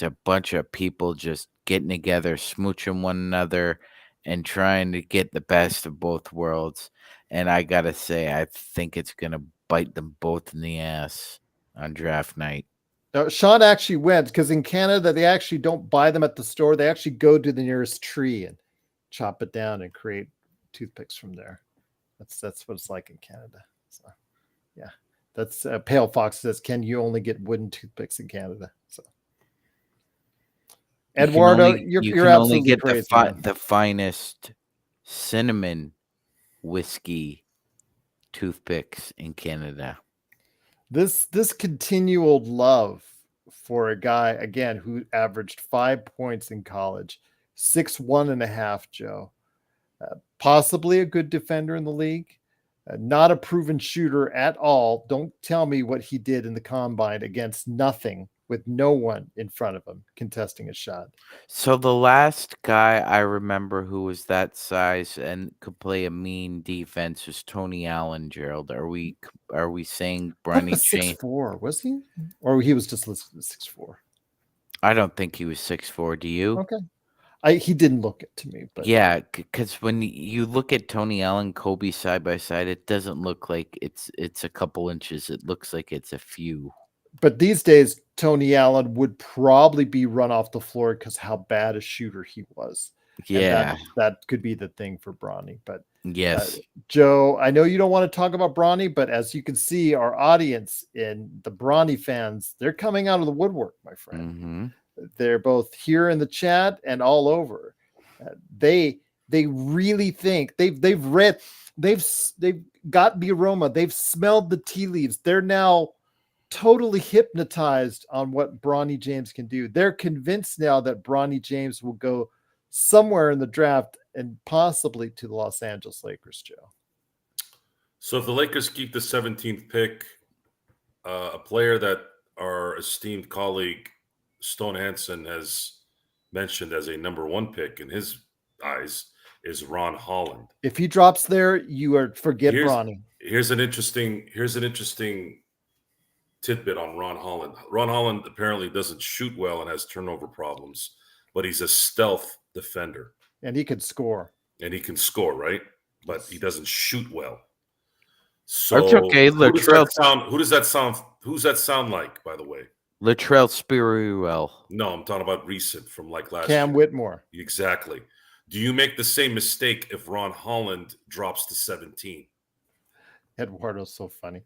[SPEAKER 3] a bunch of people just getting together, smooching one another, and trying to get the best of both worlds. And I gotta say, I think it's gonna bite them both in the ass on draft night.
[SPEAKER 1] Now, Sean actually went because in Canada, they actually don't buy them at the store. They actually go to the nearest tree and chop it down and create toothpicks from there. That's what it's like in Canada. So, yeah, that's Pale Fox says, "Can you only get wooden toothpicks in Canada?" So, Eduardo, you're
[SPEAKER 3] only
[SPEAKER 1] absolutely
[SPEAKER 3] get
[SPEAKER 1] crazy, man.
[SPEAKER 3] the finest cinnamon whiskey toothpicks in Canada.
[SPEAKER 1] This continual love for a guy again who averaged 5 points in college, 6'1.5", Joe, possibly a good defender in the league, not a proven shooter at all. Don't tell me what he did in the combine against nothing with no one in front of him contesting a shot.
[SPEAKER 3] So the last guy I remember who was that size and could play a mean defense was Tony Allen. Gerald, are we saying
[SPEAKER 1] That
[SPEAKER 3] Bronny
[SPEAKER 1] was
[SPEAKER 3] James?
[SPEAKER 1] 6'4", was he? Or he was just listed as 6'4"?
[SPEAKER 3] I don't think he was 6'4". Do you?
[SPEAKER 1] Okay. He didn't look it to me, but
[SPEAKER 3] yeah, because when you look at Tony Allen, Kobe side by side, it doesn't look like it's a couple inches. It looks like it's a few.
[SPEAKER 1] But these days, Tony Allen would probably be run off the floor because how bad a shooter he was.
[SPEAKER 3] Yeah.
[SPEAKER 1] And that could be the thing for Bronny. But
[SPEAKER 3] yes,
[SPEAKER 1] Joe, I know you don't want to talk about Bronny, but as you can see, our audience and the Bronny fans, they're coming out of the woodwork, my friend.
[SPEAKER 3] Mm-hmm.
[SPEAKER 1] They're both here in the chat and all over. They really think they've got the aroma. They've smelled the tea leaves. They're now totally hypnotized on what Bronny James can do. They're convinced now that Bronny James will go somewhere in the draft and possibly to the Los Angeles Lakers, Joe.
[SPEAKER 2] So if the Lakers keep the 17th pick, a player that our esteemed colleague Stone Hansen has mentioned as a number 1 pick in his eyes is Ron Holland.
[SPEAKER 1] If he drops there, you are forget Bronny.
[SPEAKER 2] Here's an interesting tidbit on Ron Holland. Ron Holland apparently doesn't shoot well and has turnover problems, but he's a stealth defender.
[SPEAKER 1] And he can score.
[SPEAKER 2] Right? But he doesn't shoot well. So
[SPEAKER 3] that's okay.
[SPEAKER 2] who does that sound like, by the way?
[SPEAKER 3] Latrell Sprewell.
[SPEAKER 2] No, I'm talking about recent from like last
[SPEAKER 1] Cam
[SPEAKER 2] year.
[SPEAKER 1] Whitmore.
[SPEAKER 2] Exactly. Do you make the same mistake if Ron Holland drops to 17?
[SPEAKER 1] Eduardo's so funny.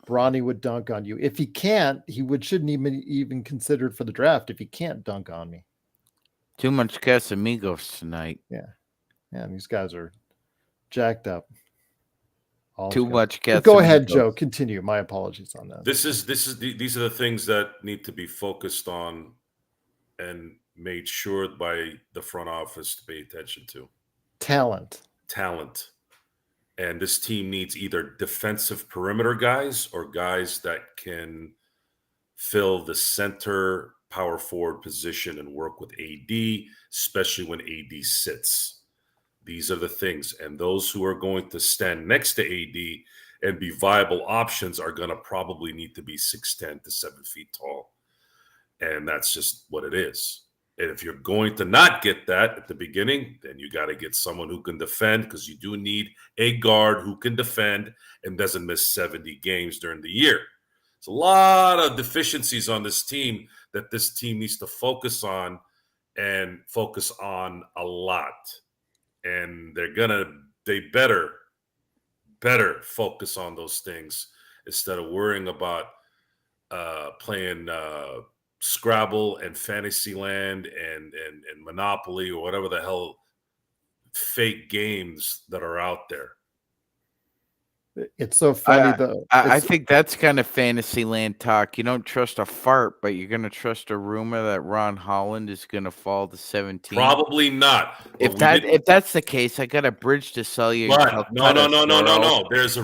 [SPEAKER 1] Bronny would dunk on you. If he can't, shouldn't even consider it for the draft if he can't dunk on me.
[SPEAKER 3] Too much Casamigos tonight.
[SPEAKER 1] Yeah. Yeah, these guys are jacked up.
[SPEAKER 3] Too much Casamigos.
[SPEAKER 1] Go ahead, Joe. Continue. My apologies on that.
[SPEAKER 2] These are the things that need to be focused on and made sure by the front office to pay attention to.
[SPEAKER 1] Talent.
[SPEAKER 2] And this team needs either defensive perimeter guys or guys that can fill the center power forward position and work with AD, especially when AD sits. These are the things. And those who are going to stand next to AD and be viable options are going to probably need to be 6'10" to 7 feet tall. And that's just what it is. And if you're going to not get that at the beginning, then you got to get someone who can defend, because you do need a guard who can defend and doesn't miss 70 games during the year. There's a lot of deficiencies on this team that this team needs to focus on, and focus on a lot. And they better focus on those things instead of worrying about playing Scrabble and Fantasyland and Monopoly or whatever the hell fake games that are out there.
[SPEAKER 1] It's so funny though.
[SPEAKER 3] I think that's kind of Fantasyland talk. You don't trust a fart, but you're going to trust a rumor that Ron Holland is going to fall to 17.
[SPEAKER 2] Probably not.
[SPEAKER 3] If that's the case, I got a bridge to sell you.
[SPEAKER 2] But no. There's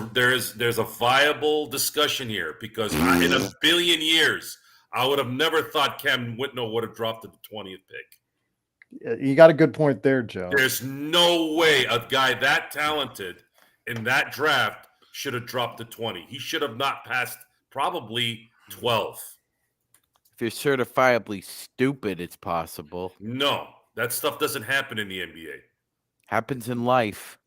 [SPEAKER 2] a viable discussion here, because in a billion years, I would have never thought Cam Whitnell would have dropped to the 20th pick.
[SPEAKER 1] You got a good point there, Joe.
[SPEAKER 2] There's no way a guy that talented in that draft should have dropped to 20. He should have not passed probably 12.
[SPEAKER 3] If you're certifiably stupid, it's possible.
[SPEAKER 2] No, that stuff doesn't happen in the NBA.
[SPEAKER 3] Happens in life.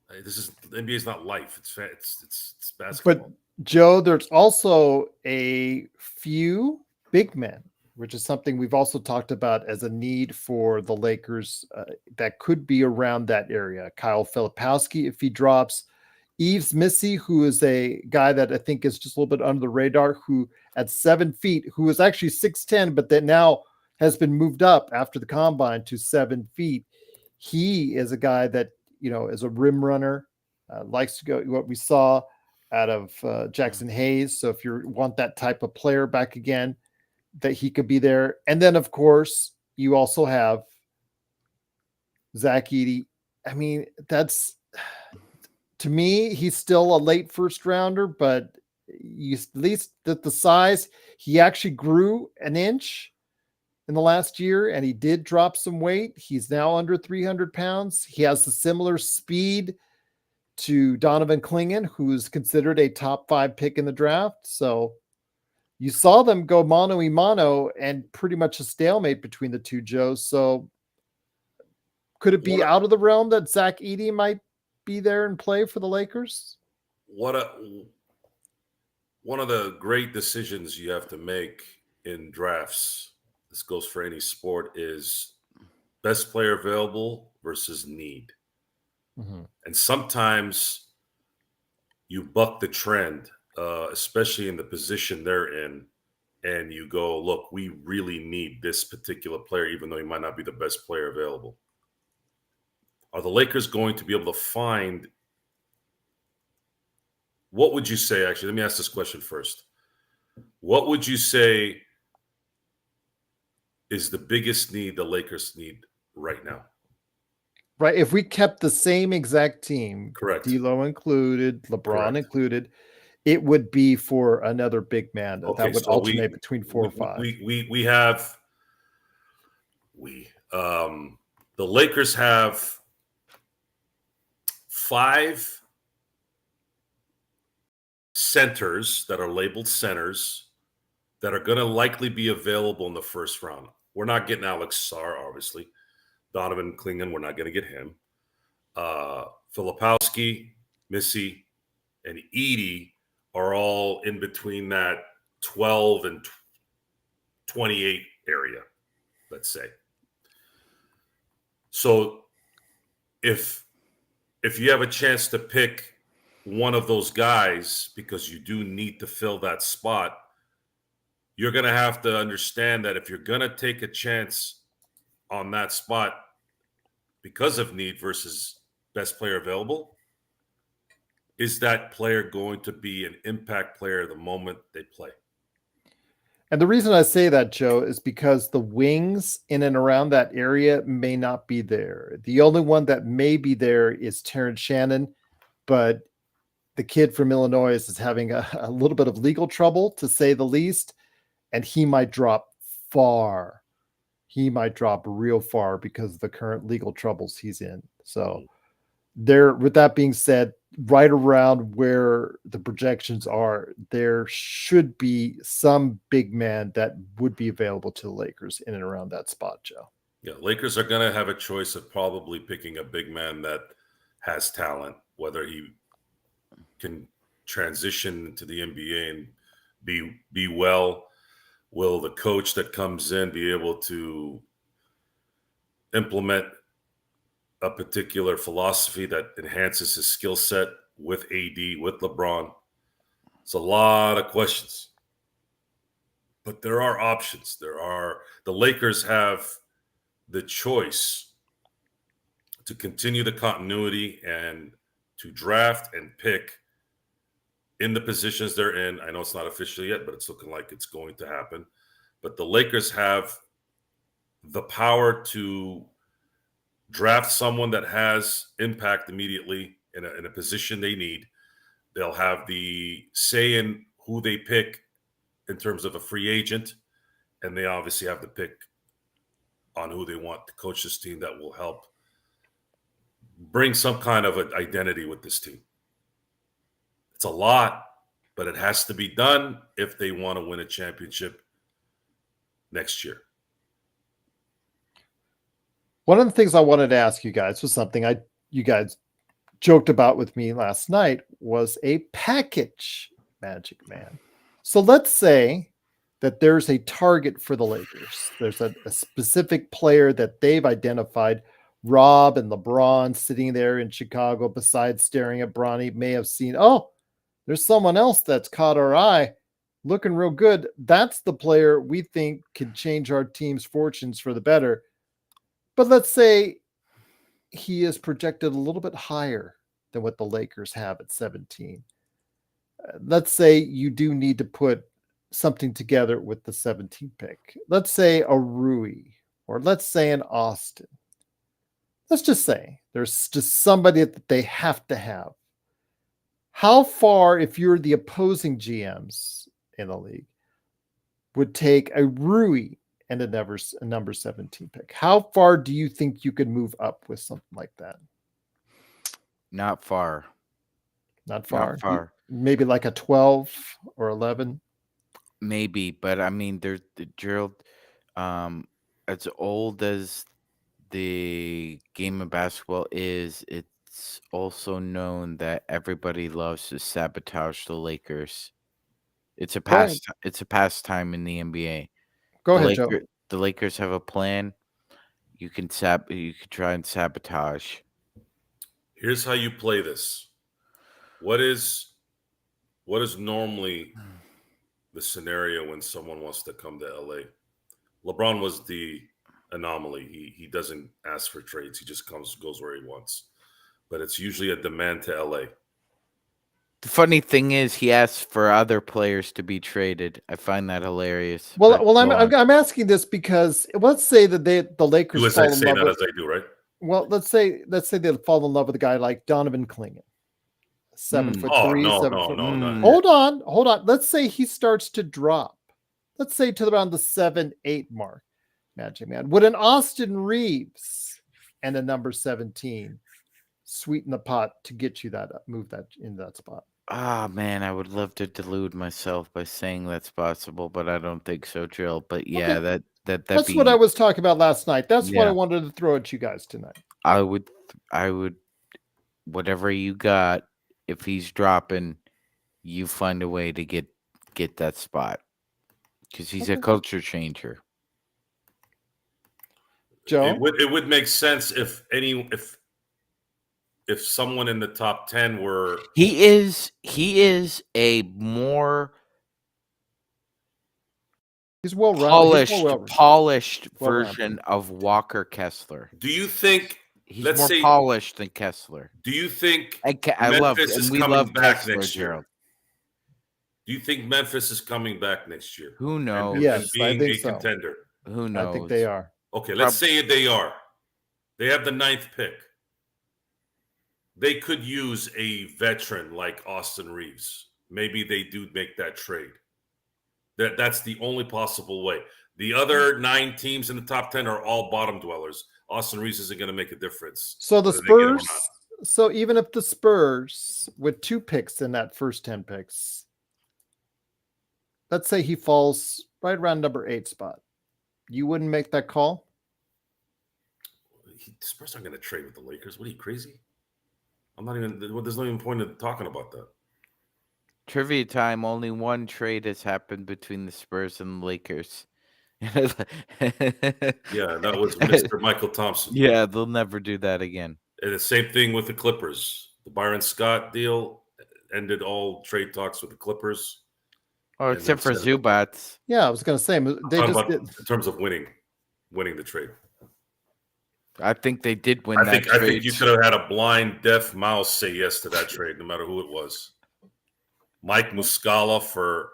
[SPEAKER 2] The NBA is not life. It's basketball.
[SPEAKER 1] But Joe, there's also a few big men, which is something we've also talked about as a need for the Lakers that could be around that area. Kyle Filipowski, if he drops. Yves Missy, who is a guy that I think is just a little bit under the radar, who at 7 feet, who is actually 6'10", but that now has been moved up after the combine to 7 feet. He is a guy that, is a rim runner, likes to go, what we saw out of Jackson Hayes. So if you want that type of player back again, that he could be there. And then, of course, you also have Zach Edey. I mean, that's... To me, he's still a late first rounder, but at least at the size, he actually grew an inch in the last year, and he did drop some weight. He's now under 300 pounds. He has a similar speed to Donovan Clingan, who's considered a top 5 pick in the draft. So you saw them go mano a mano and pretty much a stalemate between the two, Joe. So could it be out of the realm that Zach Edey might be there and play for the Lakers?
[SPEAKER 2] One of the great decisions you have to make in drafts, this goes for any sport, is best player available versus need. Mm-hmm. And sometimes you buck the trend, especially in the position they're in, and you go, look, we really need this particular player, even though he might not be the best player available. Are the Lakers going to be able to find, what would you say, actually, let me ask this question first. What would you say is the biggest need the Lakers need right now?
[SPEAKER 1] Right. If we kept the same exact team,
[SPEAKER 2] correct,
[SPEAKER 1] D'Lo included, LeBron
[SPEAKER 2] correct,
[SPEAKER 1] included, it would be for another big man that would alternate between 4 or 5.
[SPEAKER 2] The Lakers have 5 centers that are labeled centers that are going to likely be available in the first round. We're not getting Alex Sarr, obviously. Donovan Clingan, we're not going to get him. Filipowski, Missy, and Edey are all in between that 12 and 28 area, let's say. So if you have a chance to pick one of those guys, because you do need to fill that spot, you're going to have to understand that if you're going to take a chance on that spot because of need versus best player available, is that player going to be an impact player the moment they play?
[SPEAKER 1] And the reason I say that, Joe, is because the wings in and around that area may not be there. The only one that may be there is Terrence Shannon, but the kid from Illinois is having a little bit of legal trouble, to say the least, and he might drop far. He might drop real far because of the current legal troubles he's in. So there, with that being said, right around where the projections are, there should be some big man that would be available to the Lakers in and around that spot, Joe.
[SPEAKER 2] Yeah, Lakers are going to have a choice of probably picking a big man that has talent, whether he can transition into the NBA and be well. Will the coach that comes in be able to implement a particular philosophy that enhances his skill set with AD, with LeBron? It's a lot of questions. But there are options. The Lakers have the choice to continue the continuity and to draft and pick in the positions they're in. I know it's not official yet, but it's looking like it's going to happen. But the Lakers have the power to draft someone that has impact immediately in a position they need. They'll have the say in who they pick in terms of a free agent, and they obviously have the pick on who they want to coach this team that will help bring some kind of an identity with this team. It's a lot, but it has to be done if they want to win a championship next year.
[SPEAKER 1] One of the things I wanted to ask you guys was something you guys joked about with me last night, was a package, Magic Man. So let's say that there's a target for the Lakers. There's a specific player that they've identified. Rob and LeBron sitting there in Chicago, besides staring at Bronny, may have seen, oh, there's someone else that's caught our eye, looking real good. That's the player we think can change our team's fortunes for the better. But let's say he is projected a little bit higher than what the Lakers have at 17. Let's say you do need to put something together with the 17th pick. Let's say a Rui, or let's say an Austin. Let's just say there's just somebody that they have to have. How far, if you're the opposing GMs in the league, would take a Rui and a number 17 pick? How far do you think you could move up with something like that?
[SPEAKER 3] Not far.
[SPEAKER 1] Not far.
[SPEAKER 3] Not far.
[SPEAKER 1] Maybe like a 12 or 11.
[SPEAKER 3] Maybe, but I mean, there's Gerald. As old as the game of basketball is, it's also known that everybody loves to sabotage the Lakers. It's a pastime in the NBA.
[SPEAKER 1] Go ahead, Joe.
[SPEAKER 3] The Lakers have a plan. You can try and sabotage.
[SPEAKER 2] Here's how you play this. What is normally the scenario when someone wants to come to LA? LeBron was the anomaly. He doesn't ask for trades. He just goes where he wants. But it's usually a demand to LA.
[SPEAKER 3] The funny thing is, he asks for other players to be traded. I find that hilarious.
[SPEAKER 1] Well, I'm asking this because let's say that the Lakers
[SPEAKER 2] do as
[SPEAKER 1] fall
[SPEAKER 2] I
[SPEAKER 1] in
[SPEAKER 2] say,
[SPEAKER 1] love
[SPEAKER 2] not
[SPEAKER 1] with,
[SPEAKER 2] as I do, right?
[SPEAKER 1] Well, let's say they fall in love with a guy like Donovan Clingan, 7'3".
[SPEAKER 2] No.
[SPEAKER 1] Hold on. Let's say he starts to drop. Let's say to around the 7-8 mark. Magic Man, would an Austin Reeves and a number 17 sweeten the pot to get you that move that into that spot?
[SPEAKER 3] Ah, man, I would love to delude myself by saying that's possible, but I don't think so, Jill. But yeah,
[SPEAKER 1] Okay.
[SPEAKER 3] that's
[SPEAKER 1] what I was talking about last night. That's what I
[SPEAKER 3] Yeah.
[SPEAKER 1] wanted to throw at you guys tonight.
[SPEAKER 3] I would, whatever you got, if he's dropping, you find a way to get that spot because he's a culture changer.
[SPEAKER 1] Joe,
[SPEAKER 2] it would make sense if someone in the top 10 were.
[SPEAKER 3] He is a more
[SPEAKER 1] he's well-rounded.
[SPEAKER 3] polished version of Walker Kessler.
[SPEAKER 2] Do you think
[SPEAKER 3] he's more polished than Kessler?
[SPEAKER 2] Do you think
[SPEAKER 3] Memphis is coming back next year?
[SPEAKER 2] Do you think Memphis is coming back next year?
[SPEAKER 3] Who knows?
[SPEAKER 1] Yes,
[SPEAKER 2] being
[SPEAKER 1] I think so.
[SPEAKER 2] Contender.
[SPEAKER 3] Who knows?
[SPEAKER 1] I think they are.
[SPEAKER 2] Okay, let's say they are. They have the 9th pick. they could use a veteran like Austin Reeves. Maybe they do make that trade. That's the only possible way. The other 9 teams in the top 10 are all bottom dwellers. Austin Reeves isn't going to make a difference.
[SPEAKER 1] So the
[SPEAKER 2] whether they get him or
[SPEAKER 1] Spurs.
[SPEAKER 2] not.
[SPEAKER 1] So even if the Spurs with 2 picks in that first 10 picks, let's say he falls right around number 8 spot, you wouldn't make that call?
[SPEAKER 2] The Spurs aren't going to trade with the Lakers. What are you, crazy? There's no even point in talking about that.
[SPEAKER 3] Trivia time, only one trade has happened between the Spurs and the Lakers.
[SPEAKER 2] Yeah, that was Mr. Michael Thompson.
[SPEAKER 3] Yeah, they'll never do that again.
[SPEAKER 2] And the same thing with the Clippers. The Byron Scott deal ended all trade talks with the Clippers.
[SPEAKER 3] Oh, except for Zubats.
[SPEAKER 1] Yeah, I was going to say they just did.
[SPEAKER 2] In terms of winning the trade.
[SPEAKER 3] I think they did win
[SPEAKER 2] I
[SPEAKER 3] trade.
[SPEAKER 2] think you could have had a blind, deaf mouse say yes to that trade, no matter who it was. Mike Muscala for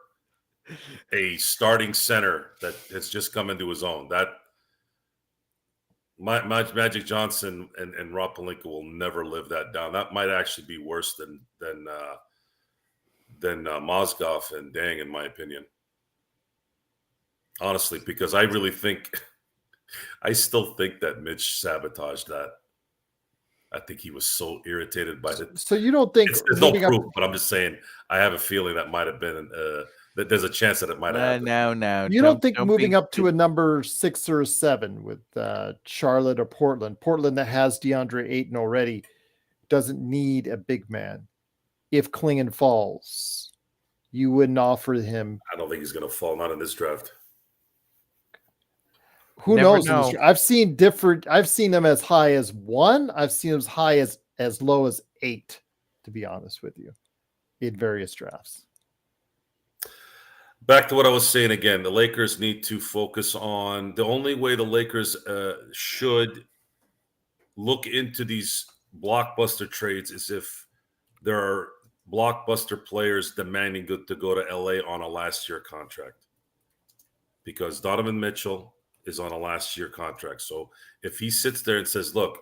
[SPEAKER 2] a starting center that has just come into his own. That Magic Johnson and Rob Pelinka will never live that down. That might actually be worse than Mozgov and Dang, in my opinion. Honestly, because I still think that Mitch sabotaged that. I think he was so irritated by it.
[SPEAKER 1] So you don't think
[SPEAKER 2] there's no proof, but I'm just saying I have a feeling that might have been that there's a chance that it might have happened.
[SPEAKER 1] No. You don't think moving up to a number 6 or 7 with Charlotte or Portland that has DeAndre Ayton already doesn't need a big man. If Klingon falls, you wouldn't offer him.
[SPEAKER 2] I don't think he's going to fall. Not in this draft.
[SPEAKER 1] Who knows? I've seen them as high as 1. I've seen them as high as low as 8, to be honest with you, in various drafts.
[SPEAKER 2] Back to what I was saying again, the Lakers need to focus on the only way the Lakers should look into these blockbuster trades is if there are blockbuster players demanding to go to LA on a last year contract, because Donovan Mitchell is on a last year contract. So if he sits there and says, look,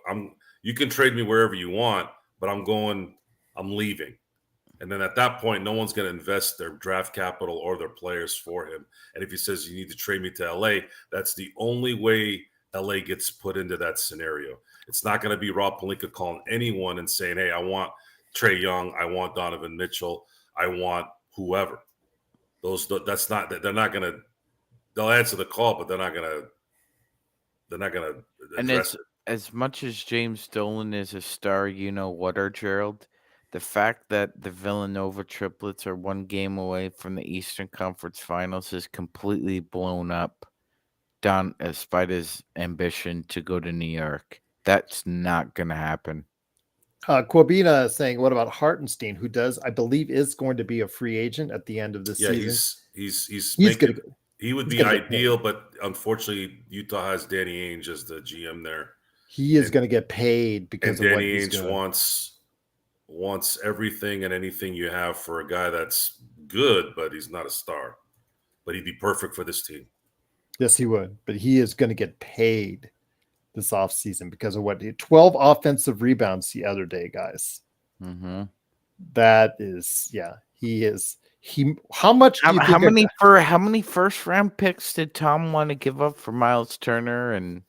[SPEAKER 2] you can trade me wherever you want, but I'm leaving. And then at that point, no one's going to invest their draft capital or their players for him. And if he says you need to trade me to LA, that's the only way LA gets put into that scenario. It's not going to be Rob Pelinka calling anyone and saying, hey, I want Trae Young, I want Donovan Mitchell, I want whoever. They're not going to. They'll answer the call, but they're not going to address it.
[SPEAKER 3] As much as James Dolan is a star, Gerald, the fact that the Villanova triplets are 1 game away from the Eastern Conference Finals is completely blown up Don, despite his ambition to go to New York. That's not going to happen.
[SPEAKER 1] Corbina is saying, what about Hartenstein, who I believe is going to be a free agent at the end of the season?
[SPEAKER 2] He's
[SPEAKER 1] going to go.
[SPEAKER 2] He would be ideal, but unfortunately, Utah has Danny Ainge as the GM there.
[SPEAKER 1] He is going to get paid because of
[SPEAKER 2] Danny
[SPEAKER 1] what he's
[SPEAKER 2] Ainge
[SPEAKER 1] doing.
[SPEAKER 2] wants everything and anything you have for a guy that's good, but he's not a star. But he'd be perfect for this team.
[SPEAKER 1] Yes, he would. But he is going to get paid this offseason because of what 12 offensive rebounds the other day, guys.
[SPEAKER 3] Mm-hmm.
[SPEAKER 1] That is, he is. How
[SPEAKER 3] many first round picks did Tom want to give up for Miles Turner and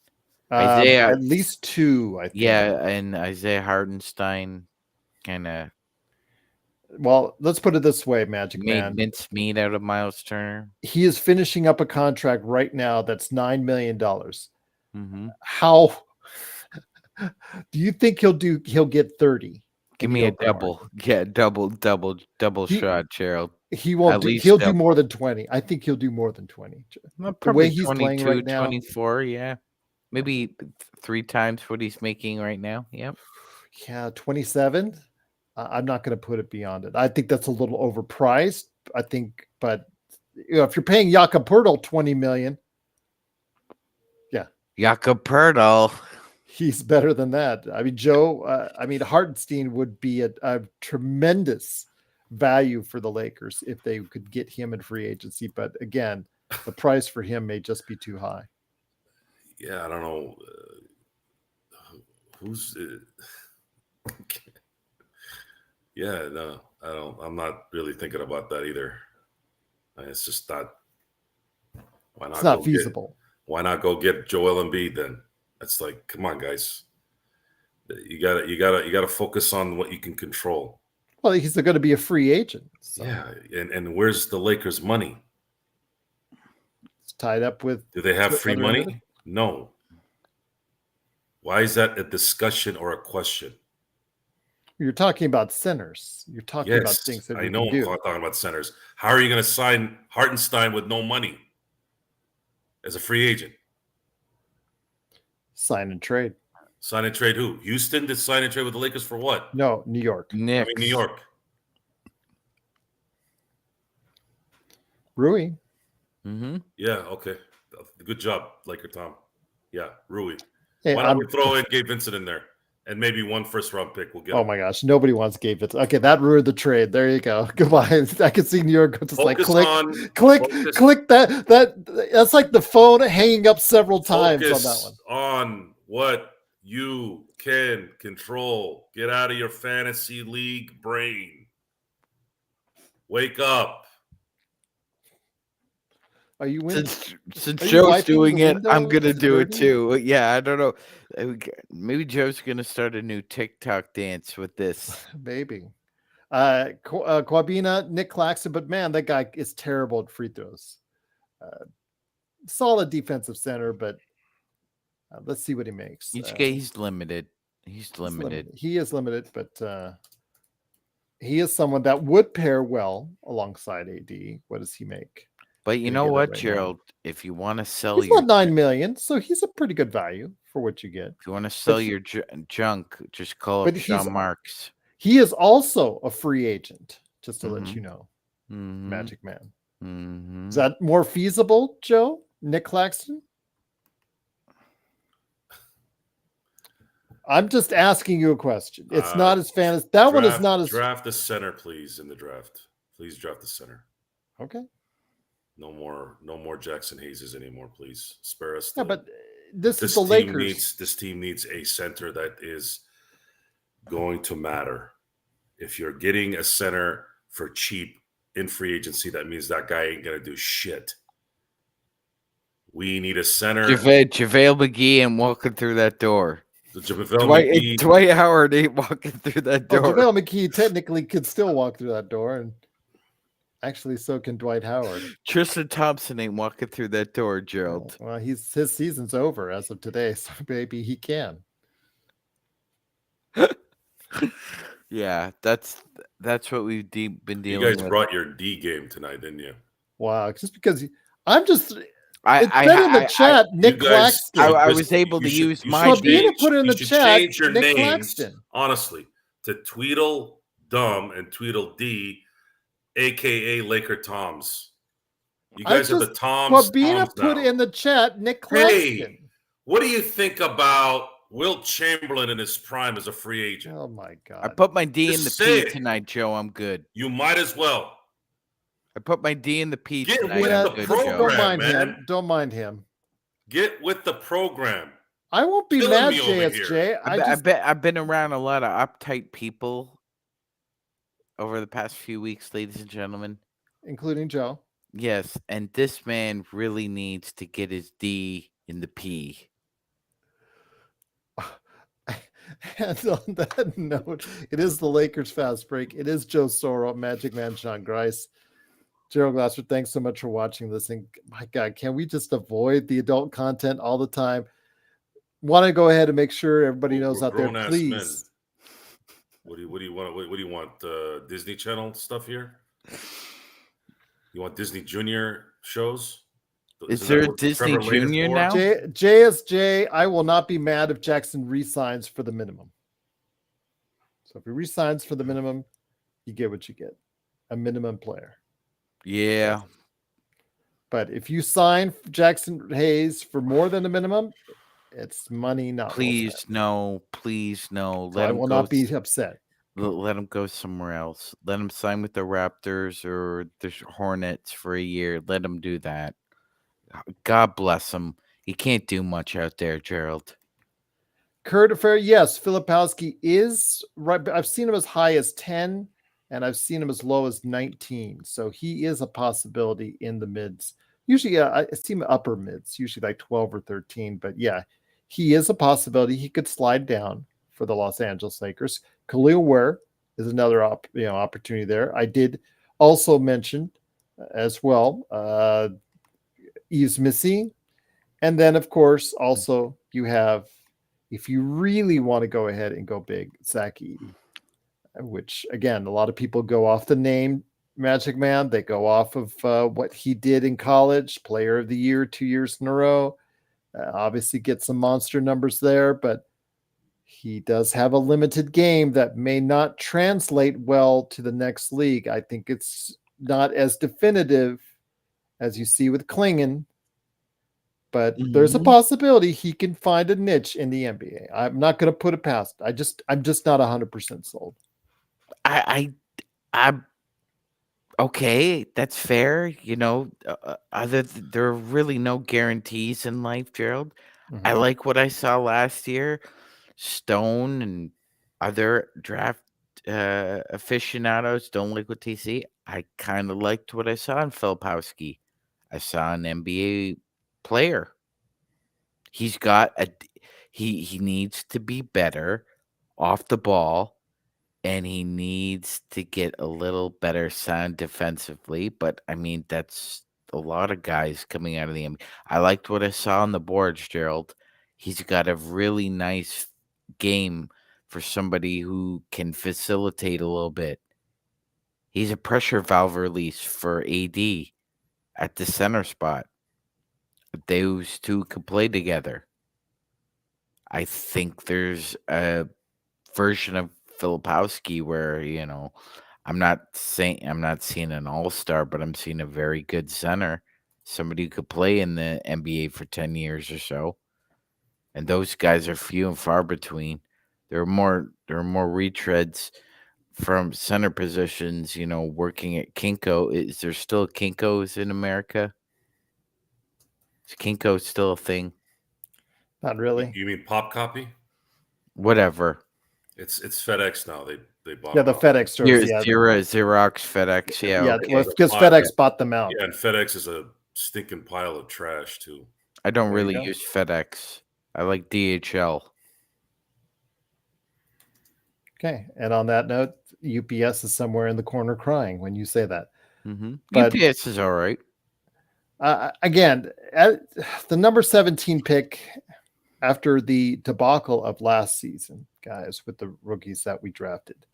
[SPEAKER 3] Isaiah?
[SPEAKER 1] At least 2, I think.
[SPEAKER 3] Yeah, and Isaiah Hartenstein kind of.
[SPEAKER 1] Well, let's put it this way, Magic Man.
[SPEAKER 3] Mincemeat out of Miles Turner.
[SPEAKER 1] He is finishing up a contract right now that's $9 million.
[SPEAKER 3] Mm-hmm.
[SPEAKER 1] How do you think he'll get 30?
[SPEAKER 3] Give me a double. Yeah, double shot, Gerald.
[SPEAKER 1] He won't do. He'll do more than 20. I think he'll do more than 20.
[SPEAKER 3] Well,
[SPEAKER 1] the way he's playing right now,
[SPEAKER 3] 24, yeah. Maybe 3 times what he's making right now. Yep.
[SPEAKER 1] Yeah, 27. I'm not going to put it beyond it. I think that's a little overpriced. I think, but if you're paying Jakob Poeltl $20 million,
[SPEAKER 3] Jakob Poeltl.
[SPEAKER 1] He's better than that. I mean, Joe, Hartenstein would be a tremendous value for the Lakers if they could get him in free agency. But again, the price for him may just be too high.
[SPEAKER 2] Yeah, I don't know. Yeah, no, I don't. I'm not really thinking about that either. It's just not. Why
[SPEAKER 1] It's
[SPEAKER 2] not
[SPEAKER 1] not
[SPEAKER 2] go get?
[SPEAKER 1] feasible.
[SPEAKER 2] Why not go get Joel Embiid then? It's like, come on, guys. You gotta focus on what you can control.
[SPEAKER 1] Well, he's going to be a free agent. So
[SPEAKER 2] Yeah, and where's the Lakers' money?
[SPEAKER 1] it's tied up with
[SPEAKER 2] Do they have free
[SPEAKER 1] other
[SPEAKER 2] money?
[SPEAKER 1] individuals.
[SPEAKER 2] No. Why is that a discussion or a question?
[SPEAKER 1] You're talking about centers. You're talking about
[SPEAKER 2] Yes,
[SPEAKER 1] things that
[SPEAKER 2] I
[SPEAKER 1] we
[SPEAKER 2] know
[SPEAKER 1] can
[SPEAKER 2] I'm
[SPEAKER 1] do.
[SPEAKER 2] talking about centers. How are you going to sign Hartenstein with no money as a free agent?
[SPEAKER 1] Sign and trade.
[SPEAKER 2] Sign and trade who? Houston did sign and trade with the Lakers for what?
[SPEAKER 1] No, New York.
[SPEAKER 3] Knicks.
[SPEAKER 2] I mean, New York.
[SPEAKER 1] Rui.
[SPEAKER 3] Mm-hmm.
[SPEAKER 2] Yeah, okay. Good job, Laker Tom. Yeah, Rui.
[SPEAKER 1] Hey,
[SPEAKER 2] Why don't we throw in Gabe Vincent in there? And maybe one first-round pick. We'll get
[SPEAKER 1] oh
[SPEAKER 2] him.
[SPEAKER 1] my gosh, nobody wants Gabe Vincent. Okay, that ruined the trade. There you go. Goodbye. I can see New York just like click, click that's like the phone hanging up several times on that
[SPEAKER 2] Focus
[SPEAKER 1] one.
[SPEAKER 2] on what you can control. Get out of your fantasy league brain. Wake up.
[SPEAKER 1] Are you winning?
[SPEAKER 3] Since
[SPEAKER 1] Are you
[SPEAKER 3] Joe's
[SPEAKER 1] wiping
[SPEAKER 3] doing
[SPEAKER 1] the
[SPEAKER 3] it, I'm
[SPEAKER 1] window?
[SPEAKER 3] gonna
[SPEAKER 1] Is it
[SPEAKER 3] do it
[SPEAKER 1] dirty?
[SPEAKER 3] too. Yeah, I don't know. Maybe Joe's gonna start a new TikTok dance with this.
[SPEAKER 1] Maybe. Kwabena, Nick Claxton, but man, that guy is terrible at free throws. Solid defensive center, but let's see what he makes.
[SPEAKER 3] He's limited. He's limited.
[SPEAKER 1] He is limited, but he is someone that would pair well alongside AD. What does he make?
[SPEAKER 3] But you
[SPEAKER 1] Gonna
[SPEAKER 3] know
[SPEAKER 1] get it
[SPEAKER 3] what,
[SPEAKER 1] right now.
[SPEAKER 3] Gerald? If you want to sell
[SPEAKER 1] He's
[SPEAKER 3] your
[SPEAKER 1] about $9 million, so he's a pretty good value for what you get.
[SPEAKER 3] if you want to sell
[SPEAKER 1] for-
[SPEAKER 3] your junk, just call
[SPEAKER 1] but
[SPEAKER 3] up
[SPEAKER 1] he's-
[SPEAKER 3] Sean Marks.
[SPEAKER 1] He is also a free agent, just to let
[SPEAKER 3] Mhm.
[SPEAKER 1] you know,
[SPEAKER 3] Mhm.
[SPEAKER 1] Magic Man.
[SPEAKER 3] Mhm.
[SPEAKER 1] Is that more feasible, Joe? Nick Claxton? I'm just asking you a question. It's not as fantasy. That one is not as
[SPEAKER 2] draft the center, please, in the draft. Please draft the center.
[SPEAKER 1] okay.
[SPEAKER 2] No more Jackson Hayes anymore, please. Spare us.
[SPEAKER 1] Yeah, but this is the
[SPEAKER 2] team
[SPEAKER 1] Lakers.
[SPEAKER 2] This team needs a center that is going to matter. If you're getting a center for cheap in free agency, that means that guy ain't gonna do shit. We need a center.
[SPEAKER 3] JaVale McGee ain't walking through that door. Dwight Howard ain't walking through that door.
[SPEAKER 1] JaVale McGee technically could still walk through that door, and actually, so can Dwight Howard.
[SPEAKER 3] Tristan Thompson ain't walking through that door, Gerald.
[SPEAKER 1] Well, his season's over as of today, so maybe he can.
[SPEAKER 3] Yeah, that's what we've been dealing with.
[SPEAKER 2] You guys brought your D game tonight, didn't you?
[SPEAKER 1] Wow, just because I'm just.
[SPEAKER 3] It's
[SPEAKER 1] in the chat, Nick Claxton.
[SPEAKER 3] I was able to use my
[SPEAKER 1] Kwabena put in the chat.
[SPEAKER 2] Change your
[SPEAKER 1] Nick
[SPEAKER 2] names,
[SPEAKER 1] Claxton.
[SPEAKER 2] honestly, to Tweedledum and Tweedledee, aka Laker Toms. You guys are the Toms.
[SPEAKER 1] Kwabena put in the chat Nick Claxton.
[SPEAKER 2] Hey, what do you think about Wilt Chamberlain in his prime as a free agent?
[SPEAKER 1] Oh my God!
[SPEAKER 3] I put my D in the P tonight, Joe. I'm good.
[SPEAKER 2] You might as well.
[SPEAKER 3] I put my D in the P
[SPEAKER 2] Get
[SPEAKER 3] tonight.
[SPEAKER 2] with the program,
[SPEAKER 1] don't mind
[SPEAKER 2] man.
[SPEAKER 1] him. Don't mind him.
[SPEAKER 2] Get with the program.
[SPEAKER 1] I won't be mad, JSJ.
[SPEAKER 3] I've been around a lot of uptight people over the past few weeks, ladies and gentlemen,
[SPEAKER 1] including Joe.
[SPEAKER 3] Yes, and this man really needs to get his D in the P.
[SPEAKER 1] And on that note, it is the Lakers Fast Break. It is Joe Soro, Magic Man, Sean Grice. Gerald Glasser, thanks so much for watching this. And my God, can we just avoid the adult content all the time? Want to go ahead and make sure everybody knows out there, please.
[SPEAKER 2] Men. What do you want? What do you want? Disney Channel stuff here? You want Disney Junior shows?
[SPEAKER 3] Is there a Disney Junior now?
[SPEAKER 1] JSJ, I will not be mad if Jackson re-signs for the minimum. So if he re-signs for the minimum, you get what you get. A minimum player.
[SPEAKER 3] Yeah.
[SPEAKER 1] But if you sign Jackson Hayes for more than the minimum, it's money not.
[SPEAKER 3] Please no. Please no.
[SPEAKER 1] So I will not be upset.
[SPEAKER 3] Let him go somewhere else. Let him sign with the Raptors or the Hornets for a year. Let him do that. God bless him. He can't do much out there, Gerald.
[SPEAKER 1] Kurt Affair, yes, Filipowski is right. But I've seen him as high as 10, and I've seen him as low as 19. So he is a possibility in the mids. Usually, I see him upper mids, usually like 12 or 13. But yeah, he is a possibility. He could slide down for the Los Angeles Lakers. Khalil Ware is another opportunity there. I did also mention as well Yves Missy. And then, of course, also you have, if you really want to go ahead and go big, Zach Edey, which, again, a lot of people go off the name Magic Man. They go off of what he did in college, player of the year 2 years in a row. Obviously get some monster numbers there, but he does have a limited game that may not translate well to the next league. I think it's not as definitive as you see with Klingon, but there's a possibility he can find a niche in the NBA. I'm not going to put it past. I'm just not 100% sold.
[SPEAKER 3] I okay, that's fair. There are really no guarantees in life, Gerald. I like what I saw last year. Stone and other draft aficionados don't like what they see. I kind of liked what I saw in Filipowski. I saw an NBA player. He's got he needs to be better off the ball, and he needs to get a little better sound defensively. But I mean, that's a lot of guys coming out of the NBA. I liked what I saw on the boards, Gerald. He's got a really nice game for somebody who can facilitate a little bit. He's a pressure valve release for AD at the center spot. Those two could play together. I think there's a version of Filipowski where, I'm not seeing an all-star, but I'm seeing a very good center, somebody who could play in the NBA for 10 years or so. And those guys are few and far between. There are more retreads from center positions, working at Kinko. Is there still Kinkos in America? Is Kinko still a thing?
[SPEAKER 1] Not really.
[SPEAKER 2] You mean Pop Copy?
[SPEAKER 3] Whatever.
[SPEAKER 2] It's FedEx now. They bought
[SPEAKER 1] the
[SPEAKER 2] them out.
[SPEAKER 1] FedEx stores.
[SPEAKER 3] Xerox, FedEx. Yeah, okay.
[SPEAKER 1] Because FedEx bought them out.
[SPEAKER 2] Yeah, and FedEx is a stinking pile of trash too.
[SPEAKER 3] I don't really use FedEx. I like DHL.
[SPEAKER 1] Okay, and on that note, UPS is somewhere in the corner crying when you say that.
[SPEAKER 3] But UPS is all right.
[SPEAKER 1] Again, the number 17 pick after the debacle of last season, guys, with the rookies that we drafted,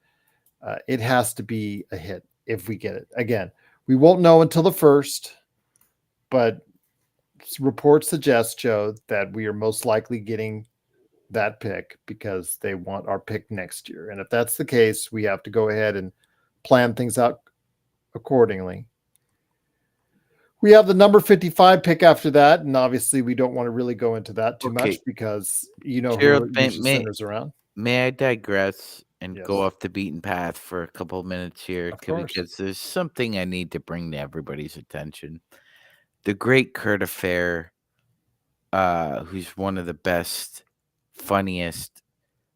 [SPEAKER 1] it has to be a hit if we get it. Again, we won't know until the first, but reports suggest, Joe, that we are most likely getting that pick because they want our pick next year. And if that's the case, we have to go ahead and plan things out accordingly. We have the number 55 pick after that, and obviously we don't want to really go into that too much because
[SPEAKER 3] Gerald,
[SPEAKER 1] who centers around.
[SPEAKER 3] May I digress and go off the beaten path for a couple of minutes here? Because there's something I need to bring to everybody's attention. The great Kurt Affair, who's one of the best, funniest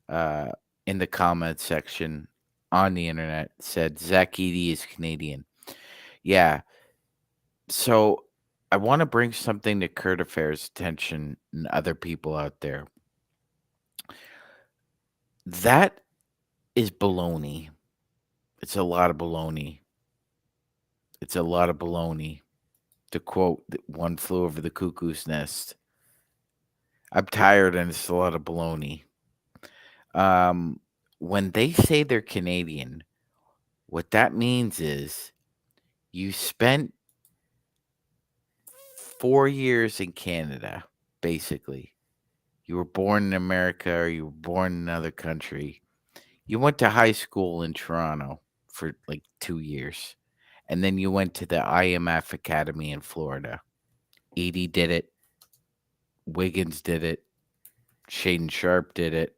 [SPEAKER 3] in the comment section on the internet, said Zach Edey is Canadian. Yeah. So I want to bring something to Kurt Affair's attention and other people out there. That is baloney. It's a lot of baloney. It's a lot of baloney. To quote, One Flew Over the Cuckoo's Nest. I'm tired and it's a lot of baloney. When they say they're Canadian, what that means is you spent 4 years in Canada, basically. You were born in America or you were born in another country. You went to high school in Toronto for like 2 years. And then you went to the IMF Academy in Florida. Edey did it. Wiggins did it. Shaden Sharp did it.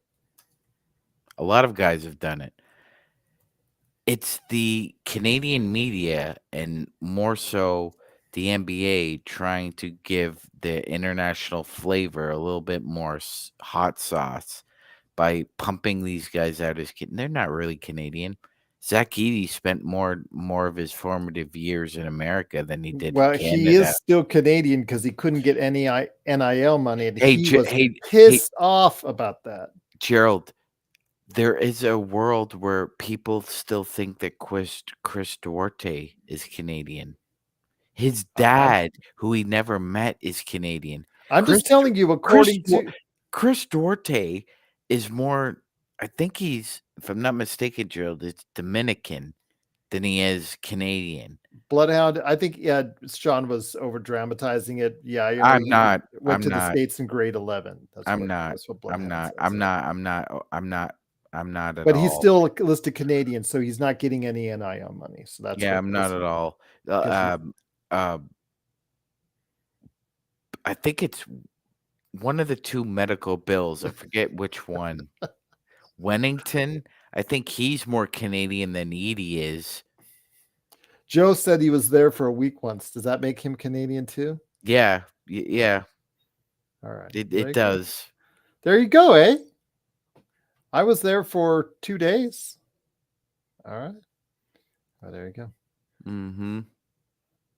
[SPEAKER 3] A lot of guys have done it. It's the Canadian media and more so the NBA trying to give the international flavor a little bit more hot sauce by pumping these guys out as they're not really Canadian. Zach Edey spent more of his formative years in America than he did in
[SPEAKER 1] Well, he
[SPEAKER 3] Canada.
[SPEAKER 1] is still Canadian because he couldn't get any NIL money, and
[SPEAKER 3] Hey,
[SPEAKER 1] he was
[SPEAKER 3] hey,
[SPEAKER 1] pissed off about that.
[SPEAKER 3] Gerald, there is a world where people still think that Chris Duarte is Canadian. His dad, who he never met, is Canadian.
[SPEAKER 1] I'm just telling you, according to
[SPEAKER 3] Chris Duarte is more, I think he's, if I'm not mistaken, Gerald, it's Dominican than he is Canadian.
[SPEAKER 1] Bloodhound, I think Sean was over dramatizing it. Yeah, you know,
[SPEAKER 3] I'm
[SPEAKER 1] he
[SPEAKER 3] not.
[SPEAKER 1] went
[SPEAKER 3] I'm
[SPEAKER 1] to the
[SPEAKER 3] not.
[SPEAKER 1] States in grade 11.
[SPEAKER 3] I'm not.
[SPEAKER 1] That's what
[SPEAKER 3] I'm
[SPEAKER 1] Bloodhound
[SPEAKER 3] not.
[SPEAKER 1] says.
[SPEAKER 3] I'm not. I'm not. I'm not at
[SPEAKER 1] But
[SPEAKER 3] all.
[SPEAKER 1] he's still listed Canadian, so he's not getting any NIL money. So that's
[SPEAKER 3] I'm not at all. I think it's one of the two medical bills. I forget which one. Wennington. I think he's more Canadian than Edie is.
[SPEAKER 1] Joe said he was there for a week once. Does that make him Canadian too?
[SPEAKER 3] Yeah. Yeah.
[SPEAKER 1] All right.
[SPEAKER 3] It does.
[SPEAKER 1] There you go, eh? I was there for 2 days. All right. Oh, there you go.
[SPEAKER 3] Mm-hmm.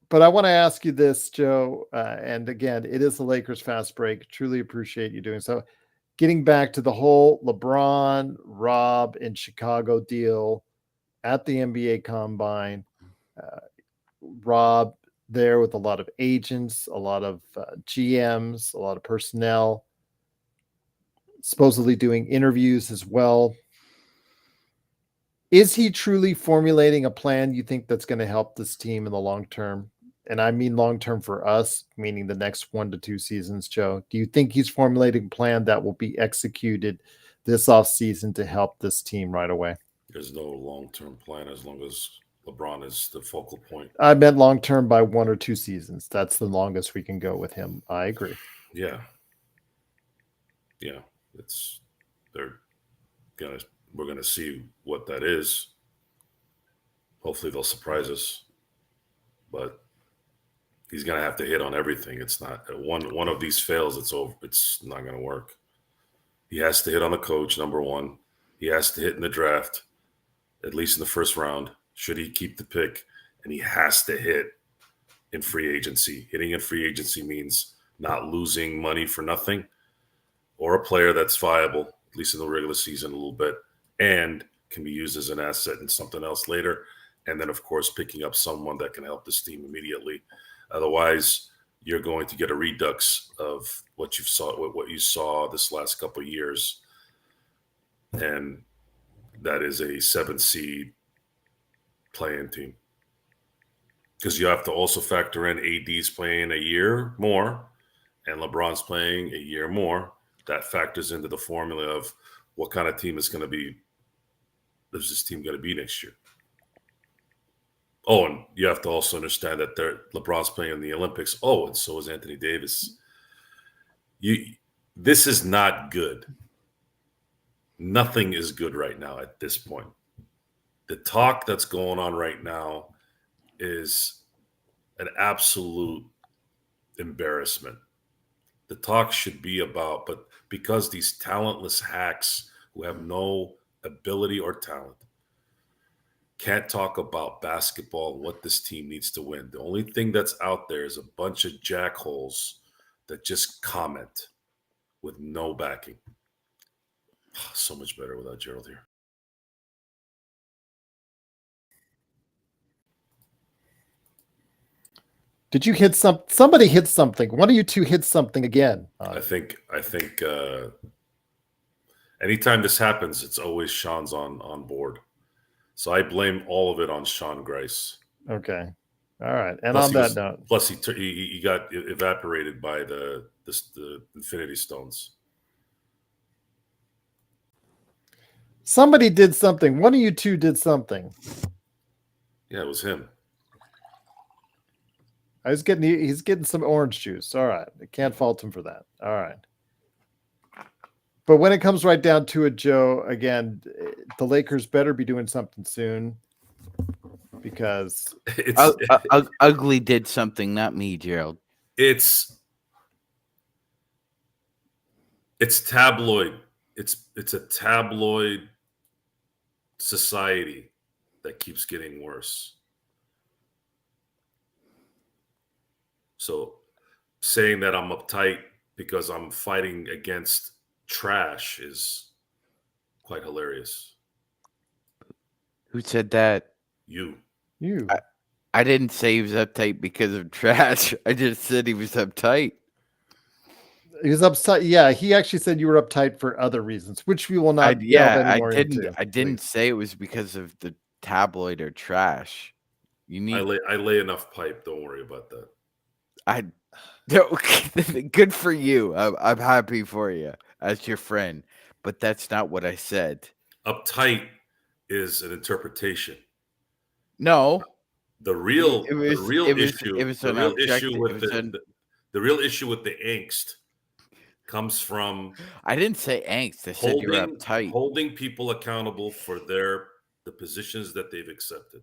[SPEAKER 1] But I want to ask you this, Joe. And again, it is the Lakers fast break. Truly appreciate you doing so. Getting back to the whole LeBron, Rob, and Chicago deal at the NBA Combine. Rob there with a lot of agents, a lot of GMs, a lot of personnel, supposedly doing interviews as well. Is he truly formulating a plan you think that's going to help this team in the long term? And I mean long term for us, meaning the next 1 to 2 seasons, Joe. Do you think he's formulating a plan that will be executed this offseason to help this team right away?
[SPEAKER 2] There's no long-term plan as long as LeBron is the focal point.
[SPEAKER 1] I meant long term by 1 or 2 seasons. That's the longest we can go with him. I agree.
[SPEAKER 2] Yeah. We're gonna see what that is. Hopefully they'll surprise us, but he's gonna have to hit on everything. It's not one of these fails. It's over. It's not gonna work. He has to hit on the coach, number one. He has to hit in the draft, at least in the first round, should he keep the pick, and he has to hit in free agency. Hitting in free agency means not losing money for nothing, or a player that's viable, at least in the regular season a little bit, and can be used as an asset in something else later. And then, of course, picking up someone that can help this team immediately. Otherwise, you're going to get a redux of what you saw this last couple of years. And that is a 7 seed play-in team. Because you have to also factor in AD's playing a year more and LeBron's playing a year more. That factors into the formula of what kind of team is going to be, is this team going to be next year? Oh, and you have to also understand that LeBron's playing in the Olympics. Oh, and so is Anthony Davis. This is not good. Nothing is good right now at this point. The talk that's going on right now is an absolute embarrassment. The talk should be about, but because these talentless hacks who have no ability or talent can't talk about basketball and what this team needs to win. The only thing that's out there is a bunch of jackholes that just comment with no backing. So much better without Gerald here.
[SPEAKER 1] Did you hit somebody hit something? One of you two hit something again.
[SPEAKER 2] I think anytime this happens, it's always Sean's on board. So I blame all of it on Sean Grice.
[SPEAKER 1] Okay. All right. And
[SPEAKER 2] Plus
[SPEAKER 1] on that note.
[SPEAKER 2] Plus he got evaporated by the Infinity Stones.
[SPEAKER 1] Somebody did something. One of you two did something.
[SPEAKER 2] Yeah, it was him.
[SPEAKER 1] He's getting some orange juice. All right. I can't fault him for that. All right. But when it comes right down to it, Joe, again, the Lakers better be doing something soon because
[SPEAKER 3] Ugly did something, not me, Gerald.
[SPEAKER 2] It's tabloid. it's a tabloid society that keeps getting worse. So saying that I'm uptight because I'm fighting against trash is quite hilarious.
[SPEAKER 3] Who said that?
[SPEAKER 2] You.
[SPEAKER 3] I didn't say he was uptight because of trash. I just said he was uptight.
[SPEAKER 1] He was upset. Yeah, he actually said you were uptight for other reasons, which we will not delve anymore into.
[SPEAKER 3] I didn't say it was because of the tabloid or trash. You need.
[SPEAKER 2] I lay enough pipe. Don't worry about that.
[SPEAKER 3] Good for you. I'm happy for you as your friend, but that's not what I said.
[SPEAKER 2] Uptight is an interpretation.
[SPEAKER 3] No,
[SPEAKER 2] the real issue with the angst comes from.
[SPEAKER 3] I didn't say angst. I said you're uptight.
[SPEAKER 2] Holding people accountable for the positions that they've accepted.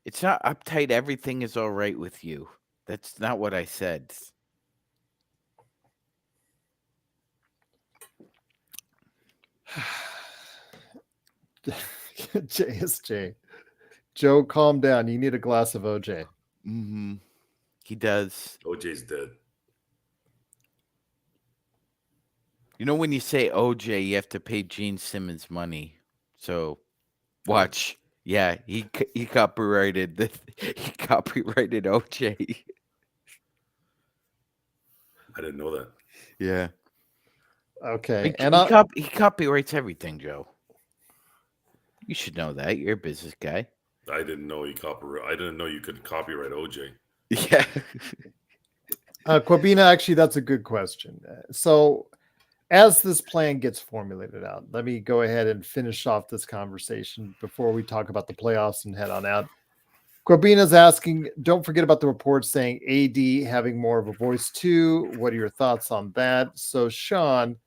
[SPEAKER 3] It's not uptight. Everything is all right with you. That's not what I said.
[SPEAKER 1] JSJ. Joe, calm down. You need a glass of OJ.
[SPEAKER 3] Mm-hmm. He does.
[SPEAKER 2] OJ's dead.
[SPEAKER 3] You know, when you say OJ, you have to pay Gene Simmons money. So watch. Yeah, he copyrighted OJ.
[SPEAKER 2] I didn't know that.
[SPEAKER 3] Yeah.
[SPEAKER 1] Okay.
[SPEAKER 3] He copyrights everything, Joe. You should know that. You're a business guy.
[SPEAKER 2] I didn't know you could copyright OJ.
[SPEAKER 3] Yeah.
[SPEAKER 1] Corbina, actually, that's a good question. So as this plan gets formulated out, let me go ahead and finish off this conversation before we talk about the playoffs and head on out. Corbina's asking, don't forget about the reports saying AD having more of a voice too. What are your thoughts on that? So, Sean,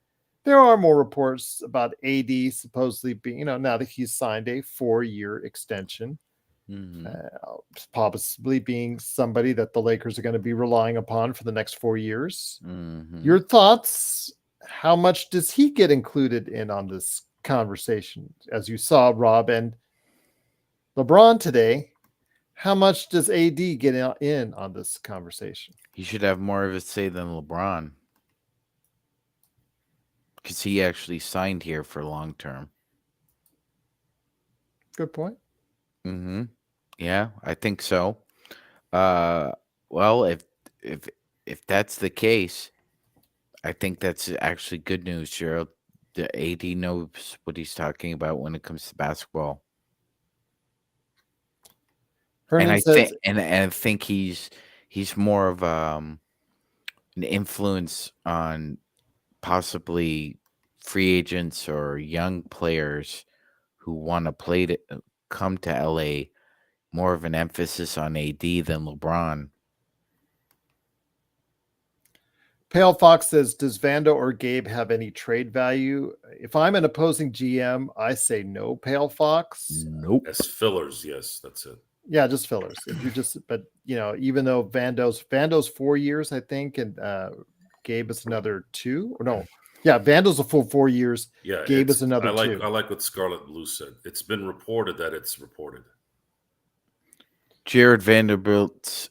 [SPEAKER 1] there are more reports about AD supposedly being, now that he's signed a 4-year extension, possibly being somebody that the Lakers are going to be relying upon for the next 4 years. Your thoughts? How much does he get included in on this conversation? As you saw, Rob and LeBron today, how much does AD get in on this conversation?
[SPEAKER 3] He should have more of a say than LeBron, because he actually signed here for long term.
[SPEAKER 1] Good point.
[SPEAKER 3] Yeah, I think so. Well, if that's the case, I think that's actually good news, Gerald. The AD knows what he's talking about when it comes to basketball.
[SPEAKER 1] Hernan
[SPEAKER 3] I think he's more of an influence on possibly free agents or young players who want to come to LA. More of an emphasis on AD than LeBron.
[SPEAKER 1] Pale Fox says, does Vando or Gabe have any trade value? If I'm an opposing GM, I say no, Pale Fox.
[SPEAKER 3] Nope.
[SPEAKER 2] As fillers, yes, that's it.
[SPEAKER 1] Yeah, just fillers. If you but even though Vando's 4 years, I think, and Gabe is another 2 or no. Yeah, Vando's a full 4 years.
[SPEAKER 2] Yeah,
[SPEAKER 1] Gabe is another 2.
[SPEAKER 2] I like what Scarlet Blue said. It's been reported that it's reported.
[SPEAKER 3] Jared Vanderbilt's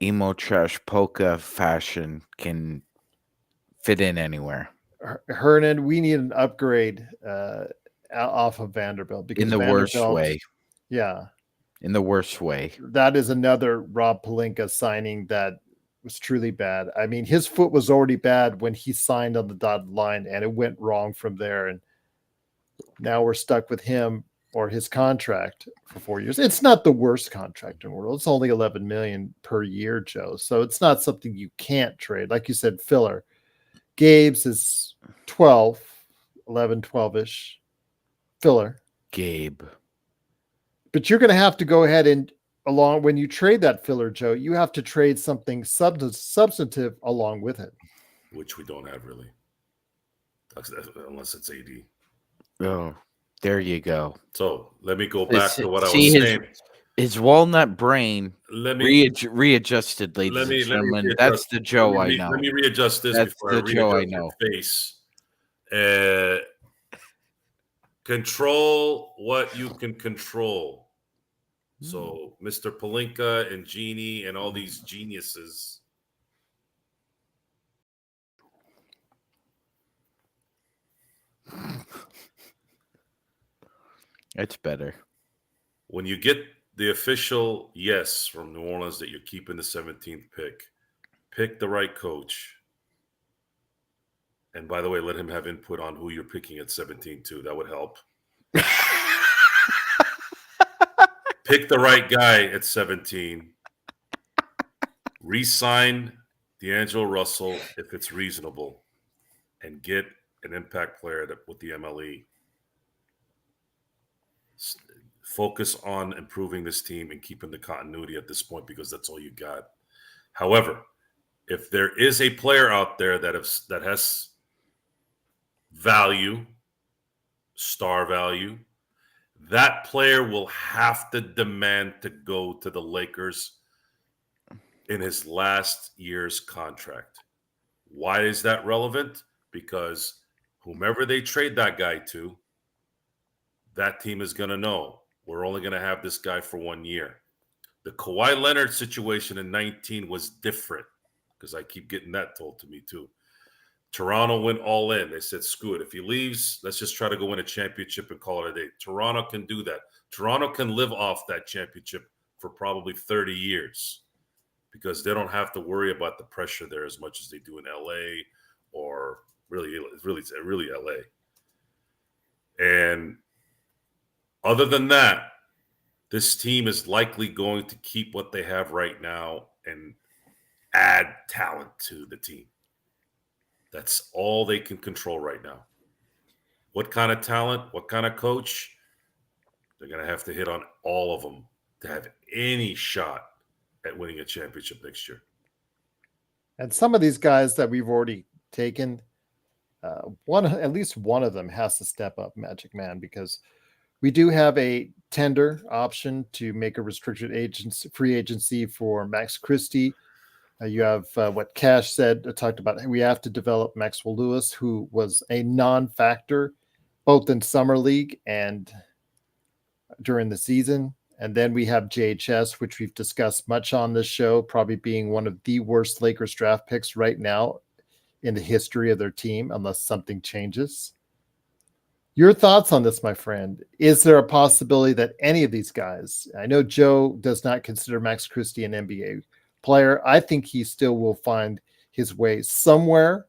[SPEAKER 3] emo trash polka fashion can fit in anywhere.
[SPEAKER 1] Hernan, we need an upgrade off of Vanderbilt because
[SPEAKER 3] in the worst way.
[SPEAKER 1] Yeah.
[SPEAKER 3] In the worst way.
[SPEAKER 1] That is another Rob Pelinka signing that was truly bad. I mean, his foot was already bad when he signed on the dotted line, and it went wrong from there. And now we're stuck with him or his contract for 4 years. It's not the worst contract in the world. It's only $11 million per year, Joe. So it's not something you can't trade. Like you said, filler. Gabe's is 12-ish filler.
[SPEAKER 3] Gabe.
[SPEAKER 1] But you're going to have to go ahead and when you trade that filler, Joe, you have to trade something substantive along with it.
[SPEAKER 2] Which we don't have really. Unless it's AD.
[SPEAKER 3] Oh, there you go.
[SPEAKER 2] So let me go back to what I was saying.
[SPEAKER 3] His walnut brain readjusted, ladies and gentlemen. That's the Joe I know.
[SPEAKER 2] Let me readjust this before I readjust your face. Control what you can control.
[SPEAKER 3] Hmm.
[SPEAKER 2] So, Mr. Pelinka and Genie and all these geniuses.
[SPEAKER 3] It's better.
[SPEAKER 2] When you get the official yes from New Orleans that you're keeping the 17th pick the right coach. And by the way, let him have input on who you're picking at 17 too. That would help. Pick the right guy at 17. Re-sign D'Angelo Russell if it's reasonable, and get an impact player with the MLE. Focus on improving this team and keeping the continuity at this point because that's all you got. However, if there is a player out there that has value, star value, that player will have to demand to go to the Lakers in his last year's contract. Why is that relevant? Because whomever they trade that guy to, that team is going to know we're only going to have this guy for 1 year. The Kawhi Leonard situation in 19 was different because I keep getting that told to me too. Toronto went all in. They said, screw it. If he leaves, let's just try to go win a championship and call it a day. Toronto can do that. Toronto can live off that championship for probably 30 years because they don't have to worry about the pressure there as much as they do in LA or really LA. And other than that, this team is likely going to keep what they have right now and add talent to the team. That's all they can control right now. What kind of talent, what kind of coach? They're going to have to hit on all of them to have any shot at winning a championship next year.
[SPEAKER 1] And some of these guys that we've already taken, at least one of them has to step up, Magic Man, because we do have a tender option to make a restricted free agency for Max Christie. You have what Cash said, talked about. We have to develop Maxwell Lewis, who was a non-factor both in summer league and during the season. And then we have JHS, which we've discussed much on this show, probably being one of the worst Lakers draft picks right now in the history of their team, unless something changes. Your thoughts on this, my friend? Is there a possibility that any of these guys, I know Joe does not consider Max Christie an NBA player. I think he still will find his way somewhere.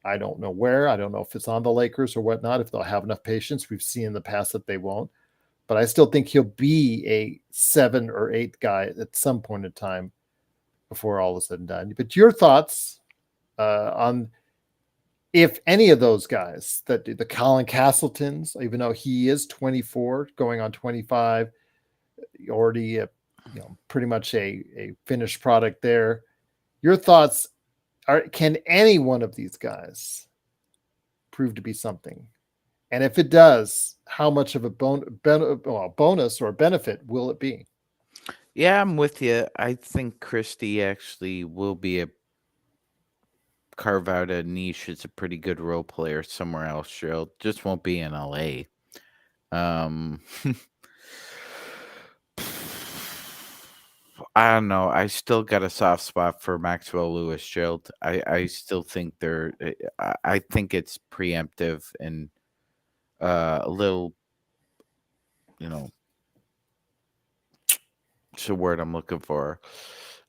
[SPEAKER 1] I don't know where. I don't know if it's on the Lakers or whatnot, if they'll have enough patience. We've seen in the past that they won't. But I still think he'll be a 7 or 8 guy at some point in time before all is said and done. But your thoughts on if any of those guys, that the Colin Castletons, even though he is 24, going on 25, already pretty much a finished product there. Your thoughts are: can any one of these guys prove to be something? And if it does, how much of a bonus or benefit will it be?
[SPEAKER 3] Yeah, I'm with you. I think Christie actually will be carve out a niche as a pretty good role player somewhere else. She'll just won't be in LA. I don't know. I still got a soft spot for Maxwell Lewis, Gerald. I still think I think it's preemptive and a little, it's the word I'm looking for.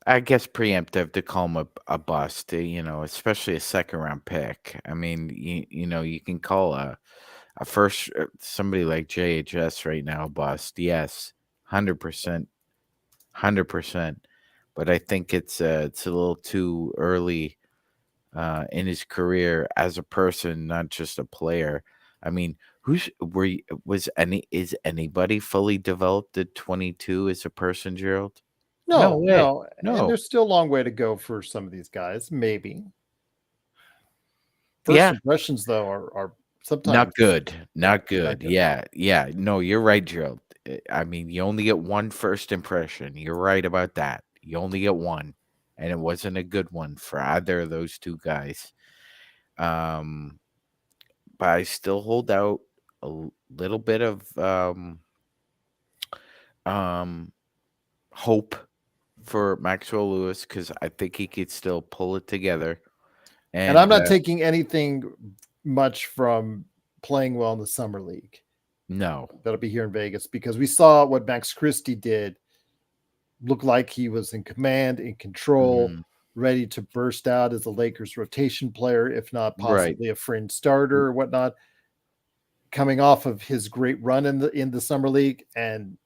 [SPEAKER 3] I guess preemptive to call him a bust, especially a second round pick. I mean, you can call a first somebody like JHS right now a bust. Yes, 100%, 100%. But I think it's a little too early in his career as a person, not just a player. I mean, is anybody fully developed at 22 as a person, Gerald? No way.
[SPEAKER 1] No. And
[SPEAKER 3] No.
[SPEAKER 1] there's still a long way to go for some of these guys, maybe. First
[SPEAKER 3] Yeah.
[SPEAKER 1] impressions, though, are sometimes
[SPEAKER 3] Not good. Not
[SPEAKER 1] not
[SPEAKER 3] good.
[SPEAKER 1] good.
[SPEAKER 3] Yeah. Yeah. No, you're right, Gerald. I mean, you only get one first impression. You're right about that. You only get one. And it wasn't a good one for either of those two guys. But I still hold out little bit of hope for Maxwell Lewis because I think he could still pull it together.
[SPEAKER 1] And I'm not taking anything much from playing well in the summer league.
[SPEAKER 3] No,
[SPEAKER 1] That'll be here in Vegas because we saw what Max Christie did. Looked like he was in command, in control, ready to burst out as a Lakers rotation player, if not possibly a fringe starter or whatnot. Coming off of his great run in the summer league, and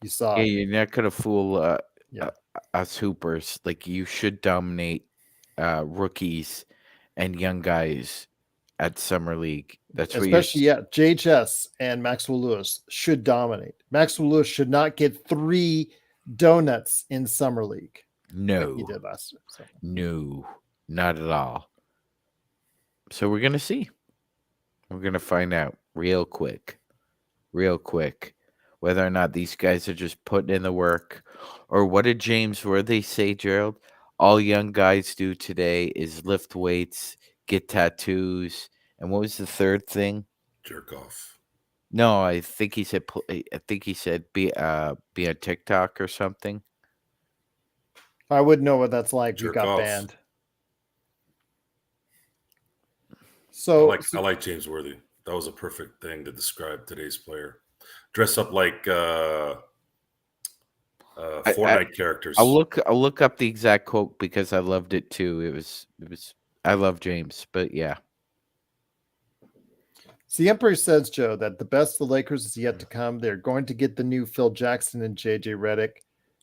[SPEAKER 1] you saw,
[SPEAKER 3] you're not gonna fool us hoopers. Like you should dominate rookies and young guys at summer league. That's
[SPEAKER 1] especially JHS and Maxwell Lewis should dominate. Maxwell Lewis should not get 3 donuts in summer league.
[SPEAKER 3] No,
[SPEAKER 1] he did last year. So.
[SPEAKER 3] No, not at all. So we're gonna see. We're gonna find out real quick, whether or not these guys are just putting in the work, or what did James Worthy say, Gerald? All young guys do today is lift weights, get tattoos, and what was the third thing?
[SPEAKER 2] Jerk off.
[SPEAKER 3] No, I think he said. Be on TikTok or something.
[SPEAKER 1] I wouldn't know what that's like.
[SPEAKER 2] Jerk
[SPEAKER 1] You got
[SPEAKER 2] off.
[SPEAKER 1] banned. So
[SPEAKER 2] I like James Worthy. That was a perfect thing to describe today's player. Dress up like Fortnite characters.
[SPEAKER 3] I'll look up the exact quote because I loved it too. It was. I love James, but yeah.
[SPEAKER 1] Siempre says, Joe, that the best of the Lakers is yet to come. They're going to get the new Phil Jackson and JJ Redick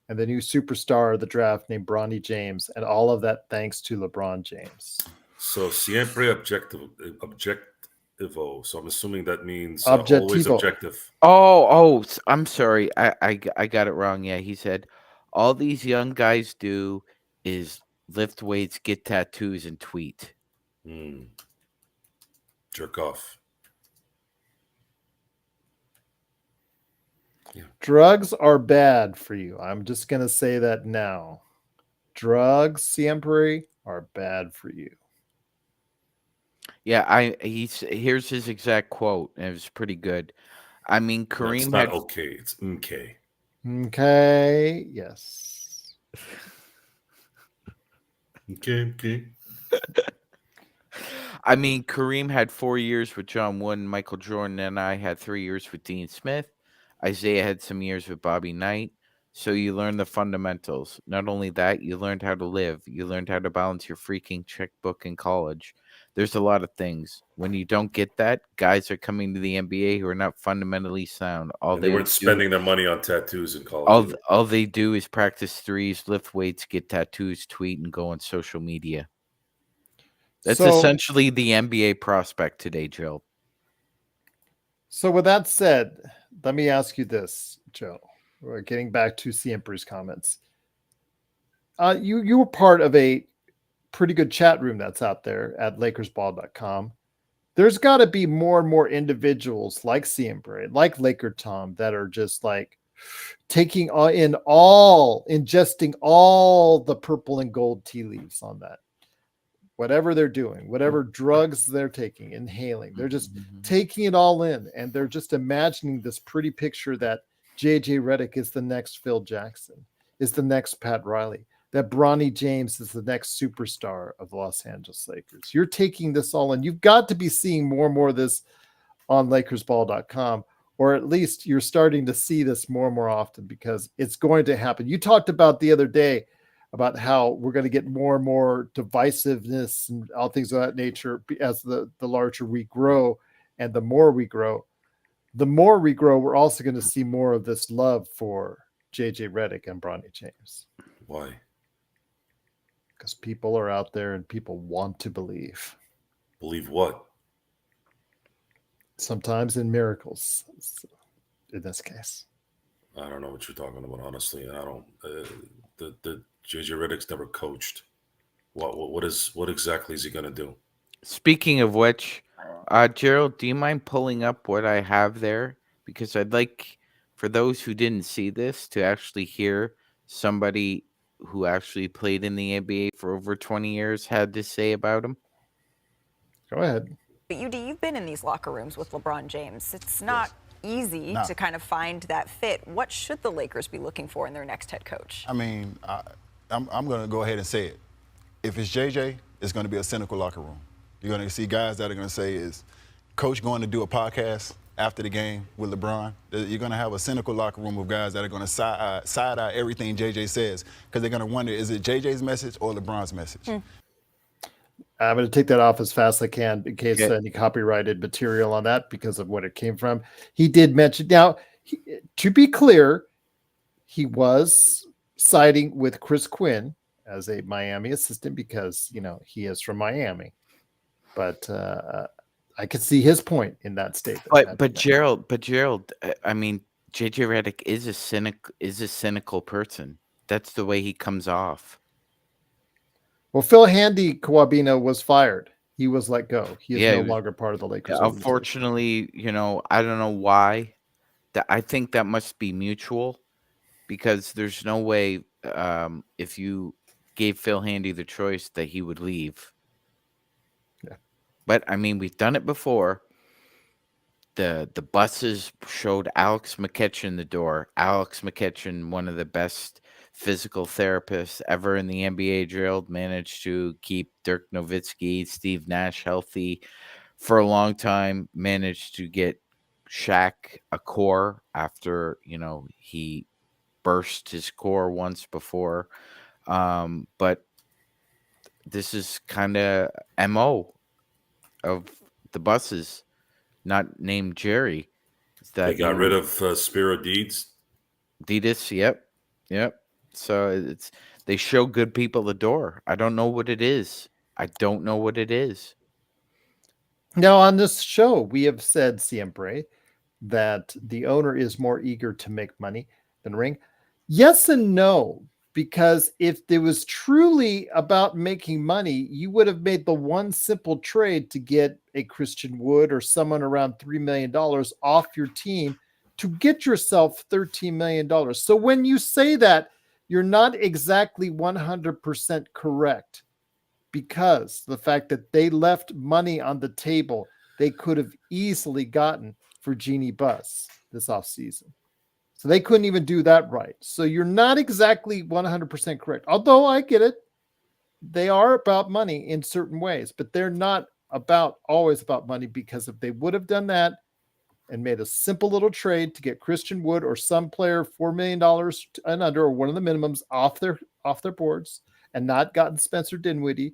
[SPEAKER 1] and the new superstar of the draft named Bronny James, and all of that thanks to LeBron James.
[SPEAKER 2] So siempre objectivo. So I'm assuming that means always objective.
[SPEAKER 3] Oh, I'm sorry. I got it wrong. Yeah, he said all these young guys do is lift weights, get tattoos, and tweet.
[SPEAKER 2] Jerk off.
[SPEAKER 1] Yeah. Drugs are bad for you. I'm just going to say that now. Drugs, siempre, are bad for you.
[SPEAKER 3] Yeah, here's his exact quote, and it was pretty good. I mean, Kareem
[SPEAKER 2] it's not okay. It's okay.
[SPEAKER 1] Okay, yes.
[SPEAKER 2] Okay.
[SPEAKER 3] I mean, Kareem had 4 years with John Wooden, Michael Jordan, and I had 3 years with Dean Smith. Isaiah had some years with Bobby Knight. So you learn the fundamentals. Not only that, you learned how to live. You learned how to balance your freaking checkbook in college. There's a lot of things. When you don't get that, guys are coming to the NBA who are not fundamentally sound.
[SPEAKER 2] They weren't spending their money on tattoos in college.
[SPEAKER 3] All they do is practice threes, lift weights, get tattoos, tweet, and go on social media. That's essentially the NBA prospect today, Joe.
[SPEAKER 1] So with that said, let me ask you this, Joe. We're getting back to Siempre's comments. You were part of a pretty good chat room that's out there at LakersBall.com. There's got to be more and more individuals like Siempre, like Laker Tom, that are just like ingesting all the purple and gold tea leaves on that. Whatever they're doing, whatever drugs they're taking, inhaling, they're just taking it all in, and they're just imagining this pretty picture that JJ Redick is the next Phil Jackson, is the next Pat Riley, that Bronny James is the next superstar of the Los Angeles Lakers. You're taking this all in. You've got to be seeing more and more of this on LakersBall.com, or at least you're starting to see this more and more often because it's going to happen. You talked about the other day about how we're going to get more and more divisiveness and all things of that nature as the larger we grow, and the more we grow, we're also going to see more of this love for JJ Redick and Bronny James.
[SPEAKER 2] Why?
[SPEAKER 1] Because people are out there and people want to believe.
[SPEAKER 2] Believe what?
[SPEAKER 1] Sometimes in miracles, in this case.
[SPEAKER 2] I don't know what you're talking about, honestly. I don't. The JJ Redick's never coached. What exactly is he going to do?
[SPEAKER 3] Speaking of which, Gerald, do you mind pulling up what I have there? Because I'd like for those who didn't see this to actually hear somebody who actually played in the NBA for over 20 years had to say about him.
[SPEAKER 1] Go ahead.
[SPEAKER 4] But you've been in these locker rooms with LeBron James. It's not easy to kind of find that fit. What should the Lakers be looking for in their next head coach?
[SPEAKER 5] I mean, I'm going to go ahead and say it. If it's JJ, it's going to be a cynical locker room. You're going to see guys that are going to say, is Coach going to do a podcast after the game with LeBron? You're going to have a cynical locker room of guys that are going to side-eye everything JJ says, because they're going to wonder, is it JJ's message or LeBron's message?
[SPEAKER 1] I'm going to take that off as fast as I can in case any copyrighted material on that because of what it came from. He did mention, now, to be clear, he was siding with Chris Quinn as a Miami assistant because, he is from Miami. But I could see his point in that statement.
[SPEAKER 3] But Gerald, I mean, JJ Redick is a cynical person. That's the way he comes off.
[SPEAKER 1] Well, Phil Handy Kawabina was fired. He was let go. He is no longer part of the Lakers.
[SPEAKER 3] Unfortunately, I don't know why. I think that must be mutual, because there's no way if you gave Phil Handy the choice that he would leave.
[SPEAKER 1] Yeah.
[SPEAKER 3] But I mean, we've done it before. The buses showed Alex McKetchin the door. Alex McKetchin, one of the best physical therapists ever in the NBA, Gerald, managed to keep Dirk Nowitzki, Steve Nash healthy for a long time, managed to get Shaq a core after, he burst his core once before. But this is kind of MO of the buses, not named Jerry.
[SPEAKER 2] They got rid of Spiro Deeds.
[SPEAKER 3] Yep. So they show good people the door. I don't know what it is.
[SPEAKER 1] Now, on this show, we have said siempre that the owner is more eager to make money than ring. Yes and no, because if it was truly about making money, you would have made the one simple trade to get a Christian Wood or someone around $3 million off your team to get yourself $13 million. So when you say that, you're not exactly 100% correct, because the fact that they left money on the table they could have easily gotten for Jeannie Buss this offseason. So they couldn't even do that right. So you're not exactly 100% correct. Although I get it. They are about money in certain ways, but they're not always about money, because if they would have done that and made a simple little trade to get Christian Wood or some player $4 million and under, or one of the minimums off their boards, and not gotten Spencer Dinwiddie,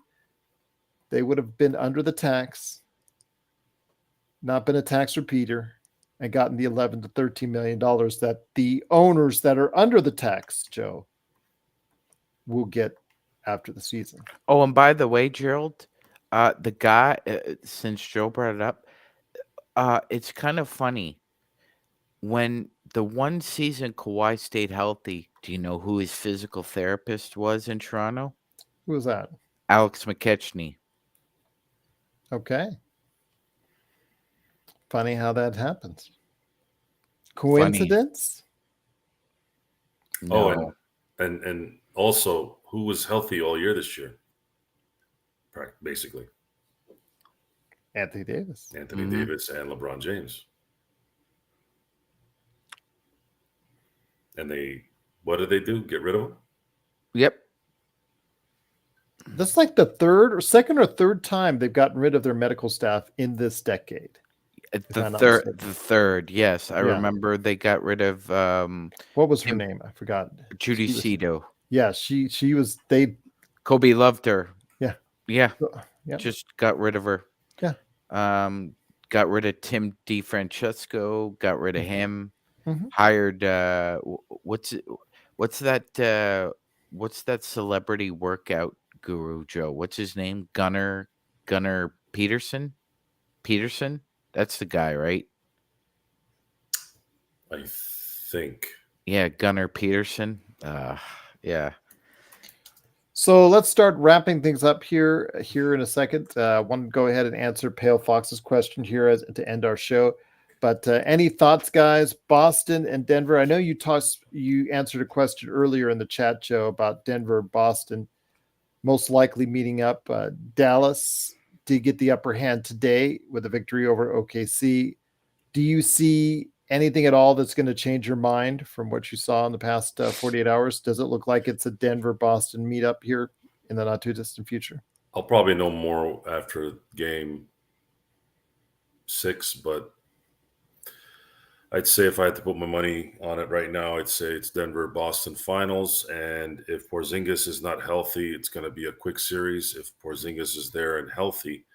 [SPEAKER 1] they would have been under the tax, not been a tax repeater, and gotten the $11 to $13 million that the owners that are under the tax, Joe, will get after the season.
[SPEAKER 3] Oh, and by the way, Gerald, the guy, since Joe brought it up, it's kind of funny. When the one season Kawhi stayed healthy, do you know who his physical therapist was in Toronto?
[SPEAKER 1] Who was that?
[SPEAKER 3] Alex McKechnie.
[SPEAKER 1] Okay. Funny how that happens. Coincidence?
[SPEAKER 3] No.
[SPEAKER 2] Oh, and also, who was healthy all year this year? Basically.
[SPEAKER 1] Anthony Davis.
[SPEAKER 2] Davis and LeBron James. And what did they do? Get rid of him?
[SPEAKER 3] Yep.
[SPEAKER 1] That's like the second or third time they've gotten rid of their medical staff in this decade.
[SPEAKER 3] The third, yes. I remember they got rid of
[SPEAKER 1] what was her name? I forgot.
[SPEAKER 3] Judy Cito.
[SPEAKER 1] Yeah, she was
[SPEAKER 3] Kobe loved her.
[SPEAKER 1] Yeah.
[SPEAKER 3] Yeah.
[SPEAKER 1] Yep.
[SPEAKER 3] Just got rid of her.
[SPEAKER 1] Yeah.
[SPEAKER 3] Got rid of Tim DeFrancesco, got rid of him.
[SPEAKER 1] Mm-hmm.
[SPEAKER 3] Hired what's that celebrity workout guru, Joe? What's his name? Gunnar Peterson? That's the guy, right?
[SPEAKER 2] I think.
[SPEAKER 3] Yeah, Gunnar Peterson. Yeah.
[SPEAKER 1] So let's start wrapping things up here in a second. I want to go ahead and answer Pale Fox's question here to end our show. But any thoughts, guys? Boston and Denver. I know you answered a question earlier in the chat, Joe, about Denver, Boston, most likely meeting up. Dallas, did get the upper hand today with a victory over OKC. Do you see anything at all that's going to change your mind from what you saw in the past 48 hours? Does it look like it's a Denver-Boston meetup here in the not-too-distant future?
[SPEAKER 2] I'll probably know more after game 6, but I'd say if I had to put my money on it right now, I'd say it's Denver-Boston finals. And if Porzingis is not healthy, it's going to be a quick series. If Porzingis is there and healthy,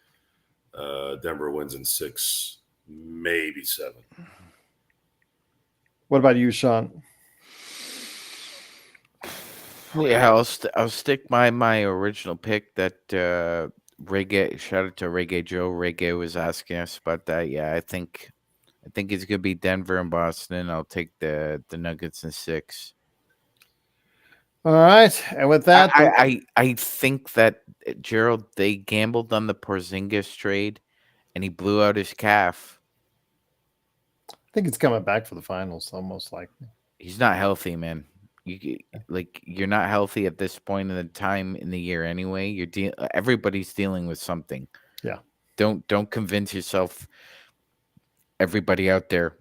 [SPEAKER 2] Denver wins in 6, maybe 7.
[SPEAKER 1] What about you, Sean?
[SPEAKER 3] Yeah, I'll stick by my original pick that Reggae. Shout out to Reggae Joe. Reggae was asking us about that. Yeah, I think it's gonna be Denver and Boston. I'll take the Nuggets in 6.
[SPEAKER 1] All right, and with that,
[SPEAKER 3] I think that Gerald, they gambled on the Porzingis trade, and he blew out his calf.
[SPEAKER 1] I think it's coming back for the finals, almost likely.
[SPEAKER 3] He's not healthy, man. You're not healthy at this point in the time in the year anyway. Everybody's dealing with something.
[SPEAKER 1] Yeah.
[SPEAKER 3] Don't convince yourself. Everybody out there,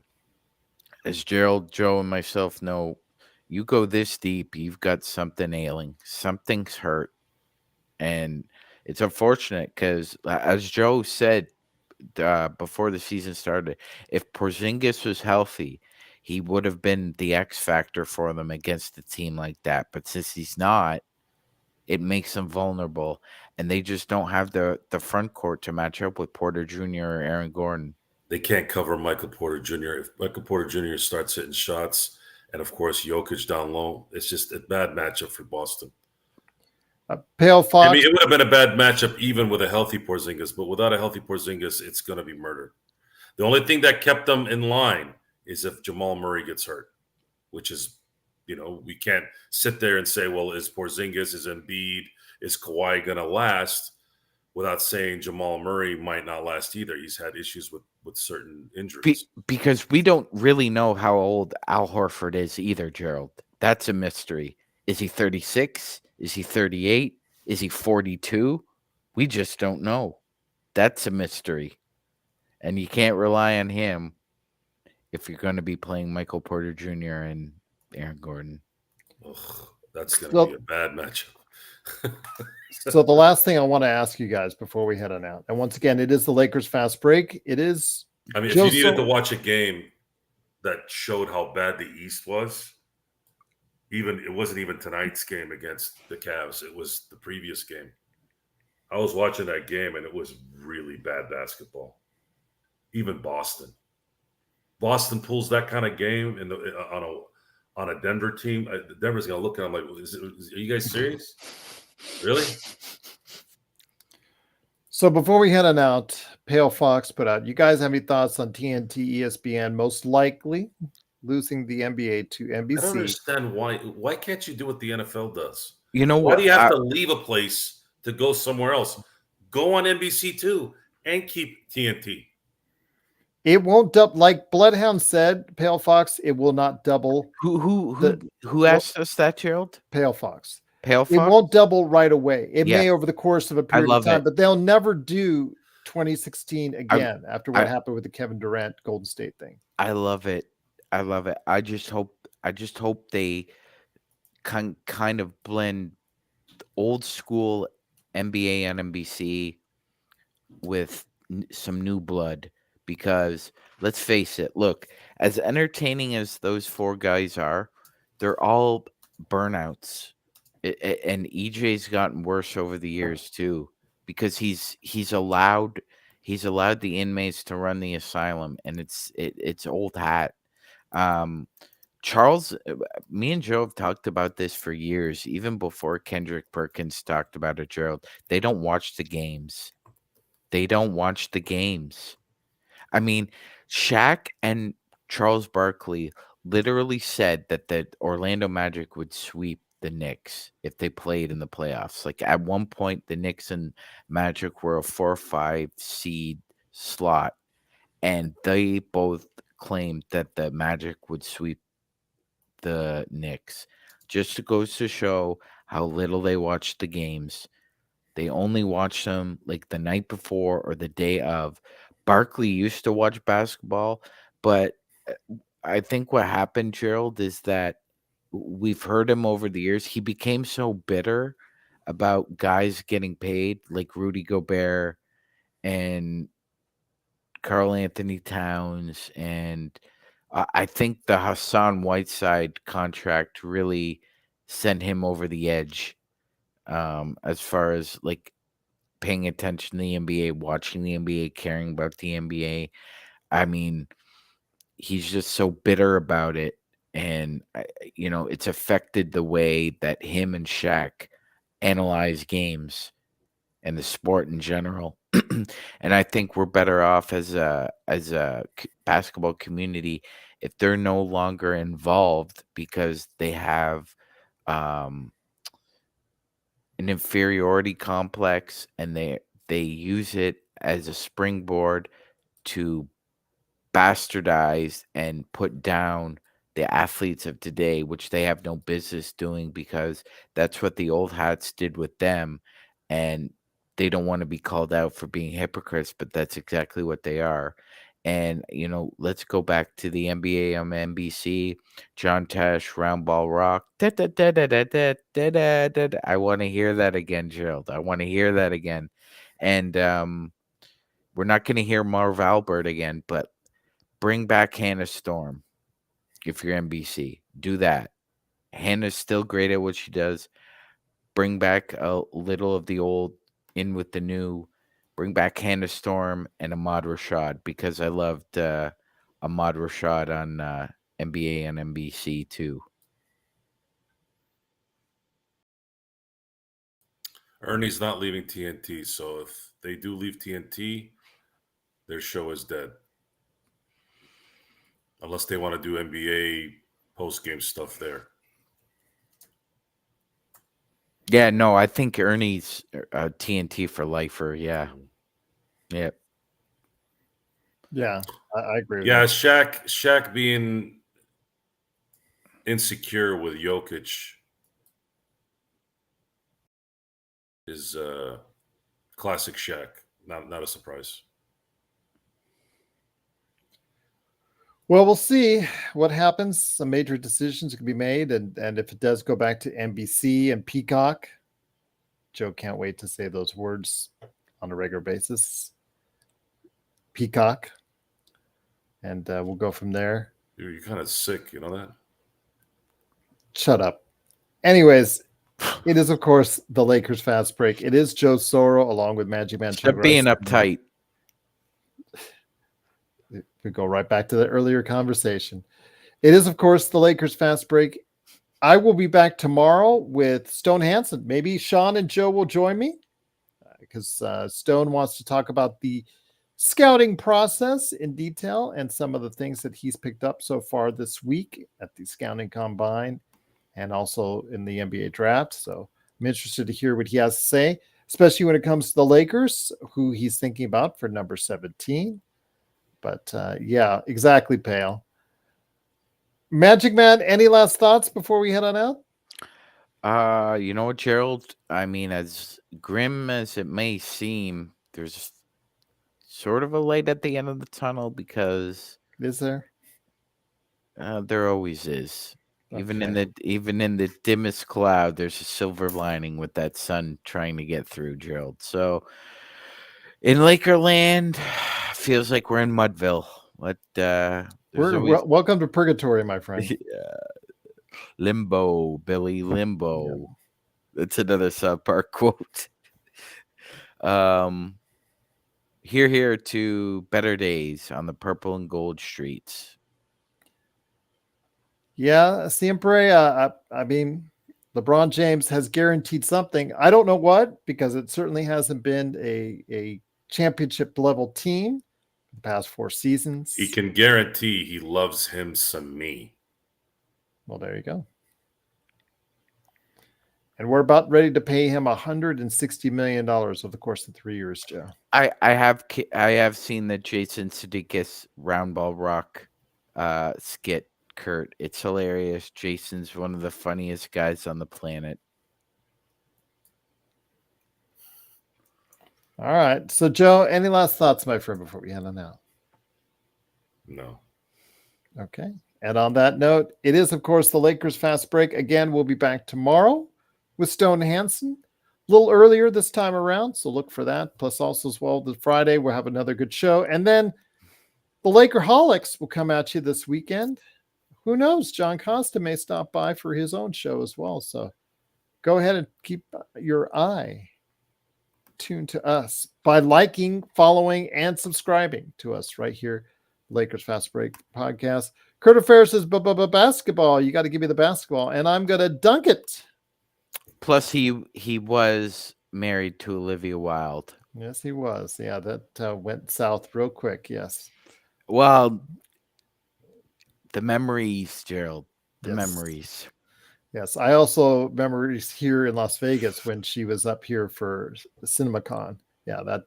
[SPEAKER 3] as Gerald, Joe, and myself know, you go this deep, you've got something ailing. Something's hurt. And it's unfortunate because, as Joe said before the season started, if Porzingis was healthy, he would have been the X factor for them against a team like that. But since he's not, it makes them vulnerable. And they just don't have the front court to match up with Porter Jr. or Aaron Gordon.
[SPEAKER 2] They can't cover Michael Porter Jr. If Michael Porter Jr. starts hitting shots, and of course Jokic down low, it's just a bad matchup for Boston.
[SPEAKER 1] Pale Fox.
[SPEAKER 2] I mean, it would have been a bad matchup even with a healthy Porzingis, but without a healthy Porzingis, it's going to be murder. The only thing that kept them in line is if Jamal Murray gets hurt, which is, we can't sit there and say, well, is Porzingis, is Embiid, is Kawhi going to last, without saying Jamal Murray might not last either. He's had issues with certain injuries.
[SPEAKER 3] Because we don't really know how old Al Horford is either, Gerald. That's a mystery. Is he 36? Is he 38? Is he 42? We just don't know. That's a mystery. And you can't rely on him if you're going to be playing Michael Porter Jr. and Aaron Gordon.
[SPEAKER 2] Ugh, that's going to be a bad matchup.
[SPEAKER 1] So the last thing I want to ask you guys before we head on out, and once again, it is the Lakers Fast Break. It is.
[SPEAKER 2] I mean, if you needed to watch a game that showed how bad the East was, it wasn't even tonight's game against the Cavs. It was the previous game. I was watching that game, and it was really bad basketball. Even Boston pulls that kind of game on a Denver team. Denver's gonna look at them like, "Are you guys serious? Really?"
[SPEAKER 1] So before we head on out, Pale Fox put out, you guys have any thoughts on TNT, ESPN most likely losing the NBA to NBC?
[SPEAKER 2] I don't understand why. Why can't you do what the NFL does?
[SPEAKER 3] You know
[SPEAKER 2] why
[SPEAKER 3] what?
[SPEAKER 2] do you have to leave a place to go somewhere else? Go on NBC too and keep TNT.
[SPEAKER 1] It won't double, like Bloodhound said, Pale Fox. It will not double.
[SPEAKER 3] Who asked us that, Gerald?
[SPEAKER 1] Pale Fox.
[SPEAKER 3] Pale Fox.
[SPEAKER 1] It won't double right away. It may over the course of a period of time, but they'll never do 2016 again after what happened with the Kevin Durant Golden State thing.
[SPEAKER 3] I love it. I just hope they kind of blend old school NBA and NBC with some new blood. Because let's face it, look, as entertaining as those 4 guys are, they're all burnouts. And EJ's gotten worse over the years too, because he's allowed the inmates to run the asylum, and it's old hat. Charles, me and Joe have talked about this for years, even before Kendrick Perkins talked about it, Gerald. They don't watch the games. I mean, Shaq and Charles Barkley literally said that the Orlando Magic would sweep the Knicks if they played in the playoffs. Like at one point, the Knicks and Magic were a 4 or 5 seed slot, and they both claimed that the Magic would sweep the Knicks. Just goes to show how little they watch the games. They only watch them like the night before or the day of. Barkley used to watch basketball, but I think what happened, Gerald, is that we've heard him over the years. He became so bitter about guys getting paid, like Rudy Gobert and Karl Anthony Towns, and I think the Hassan Whiteside contract really sent him over the edge, as far as like paying attention to the NBA, watching the NBA, caring about the NBA. I mean, he's just so bitter about it, and it's affected the way that him and Shaq analyze games and the sport in general. And I think we're better off as a basketball community if they're no longer involved because they have um, an inferiority complex, and they use it as a springboard to bastardize and put down the athletes of today, which they have no business doing because that's what the old hats did with them. And they don't want to be called out for being hypocrites, but that's exactly what they are. And, let's go back to the NBA on NBC. John Tesh, Round Ball Rock. Da, da, da, da, da, da, da, da, da, da. I want to hear that again, Gerald. I want to hear that again. And we're not going to hear Marv Albert again, but bring back Hannah Storm if you're NBC. Do that. Hannah's still great at what she does. Bring back a little of the old in with the new. Bring back Hannah Storm and Ahmad Rashad because I loved Ahmad Rashad on NBA and NBC too.
[SPEAKER 2] Ernie's not leaving TNT, so if they do leave TNT, their show is dead. Unless they want to do NBA post-game stuff there.
[SPEAKER 3] Yeah, no, I think Ernie's TNT for lifer. Yeah. Yep.
[SPEAKER 1] Yeah, I agree with
[SPEAKER 2] Yeah,
[SPEAKER 1] you.
[SPEAKER 2] Shaq being insecure with Jokic is classic Shaq. Not a surprise.
[SPEAKER 1] Well, we'll see what happens. Some major decisions can be made, and if it does go back to NBC and Peacock, Joe can't wait to say those words on a regular basis. Peacock, and we'll go from there.
[SPEAKER 2] You're kind of sick, you know that?
[SPEAKER 1] Shut up. Anyways, it is, of course, the Lakers Fast Break. It is Joe Soro along with Magic Man.
[SPEAKER 3] Stop being uptight.
[SPEAKER 1] We go right back to the earlier conversation. It is, of course, the Lakers Fast Break. I will be back tomorrow with Stone Hansen. Maybe Sean and Joe will join me because Stone wants to talk about the scouting process in detail and some of the things that he's picked up so far this week at the Scouting Combine and also in the NBA draft. So I'm interested to hear what he has to say, especially when it comes to the Lakers, who he's thinking about for number 17. But yeah, exactly, Pale. Magic Man, any last thoughts before we head on out?
[SPEAKER 3] You know what, Gerald? I mean, as grim as it may seem, there's sort of a light at the end of the tunnel because
[SPEAKER 1] Is there?
[SPEAKER 3] there always is. Even in
[SPEAKER 1] Okay.
[SPEAKER 3] the dimmest cloud, there's a silver lining with that sun trying to get through, Gerald. So in Lakerland, feels like we're in Mudville. But
[SPEAKER 1] Welcome to purgatory, my friend.
[SPEAKER 3] Limbo, Billy, limbo.
[SPEAKER 1] Yep.
[SPEAKER 3] That's another South Park quote. Here to better days on the purple and gold streets.
[SPEAKER 1] Yeah, siempre. I mean, LeBron James has guaranteed something. I don't know what, because it certainly hasn't been a championship level team the past 4 seasons.
[SPEAKER 2] He can guarantee he loves him some me.
[SPEAKER 1] Well, there you go. And we're about ready to pay him $160 million over the course of 3 years, Joe.
[SPEAKER 3] I have seen the Jason Sudeikis Round Ball Rock skit, Kurt. It's hilarious. Jason's one of the funniest guys on the planet.
[SPEAKER 1] All right. So, Joe, any last thoughts, my friend, before we head on out?
[SPEAKER 2] No.
[SPEAKER 1] Okay. And on that note, it is, of course, the Lakers Fast Break. Again, we'll be back tomorrow with Stone Hansen. A little earlier this time around, so look for that. Plus, also as well, the Friday, we'll have another good show. And then the Lakerholics will come at you this weekend. Who knows? John Costa may stop by for his own show as well. So go ahead and keep your eye tuned to us by liking, following, and subscribing to us right here, Lakers Fast Break Podcast. Curtis Ferris says, basketball. You got to give me the basketball, and I'm going to dunk it.
[SPEAKER 3] Plus, he was married to Olivia Wilde.
[SPEAKER 1] Yes, he was. Yeah, that went south real quick. Yes.
[SPEAKER 3] Well, the memories, Gerald. The
[SPEAKER 1] Yes.
[SPEAKER 3] memories.
[SPEAKER 1] Yes, I also memories here in Las Vegas when she was up here for CinemaCon. Yeah, that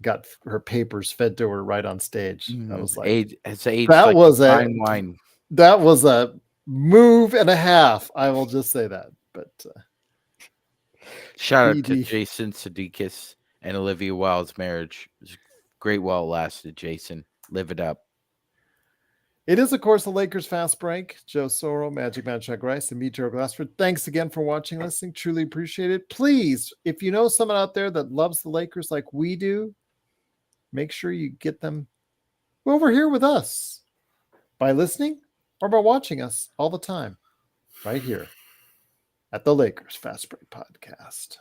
[SPEAKER 1] got her papers fed to her right on stage. That was like
[SPEAKER 3] it's aged
[SPEAKER 1] that
[SPEAKER 3] like
[SPEAKER 1] was a
[SPEAKER 3] fine wine.
[SPEAKER 1] That was a move and a half. I will just say that. But
[SPEAKER 3] shout out to
[SPEAKER 1] BD.
[SPEAKER 3] Jason Sudeikis and Olivia Wilde's marriage. It was great while it lasted, Jason. Live it up.
[SPEAKER 1] It is, of course, the Lakers Fast Break. Joe Soro, Magic Man Chuck Rice, and me, Joe Glassford. Thanks again for watching, listening. Truly appreciate it. Please, if you know someone out there that loves the Lakers like we do, make sure you get them over here with us by listening or by watching us all the time right here at the Lakers Fast Break Podcast.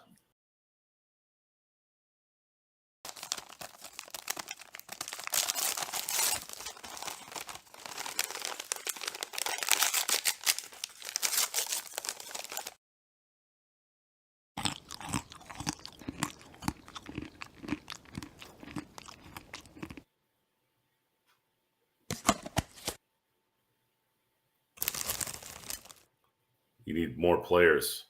[SPEAKER 2] You need more players.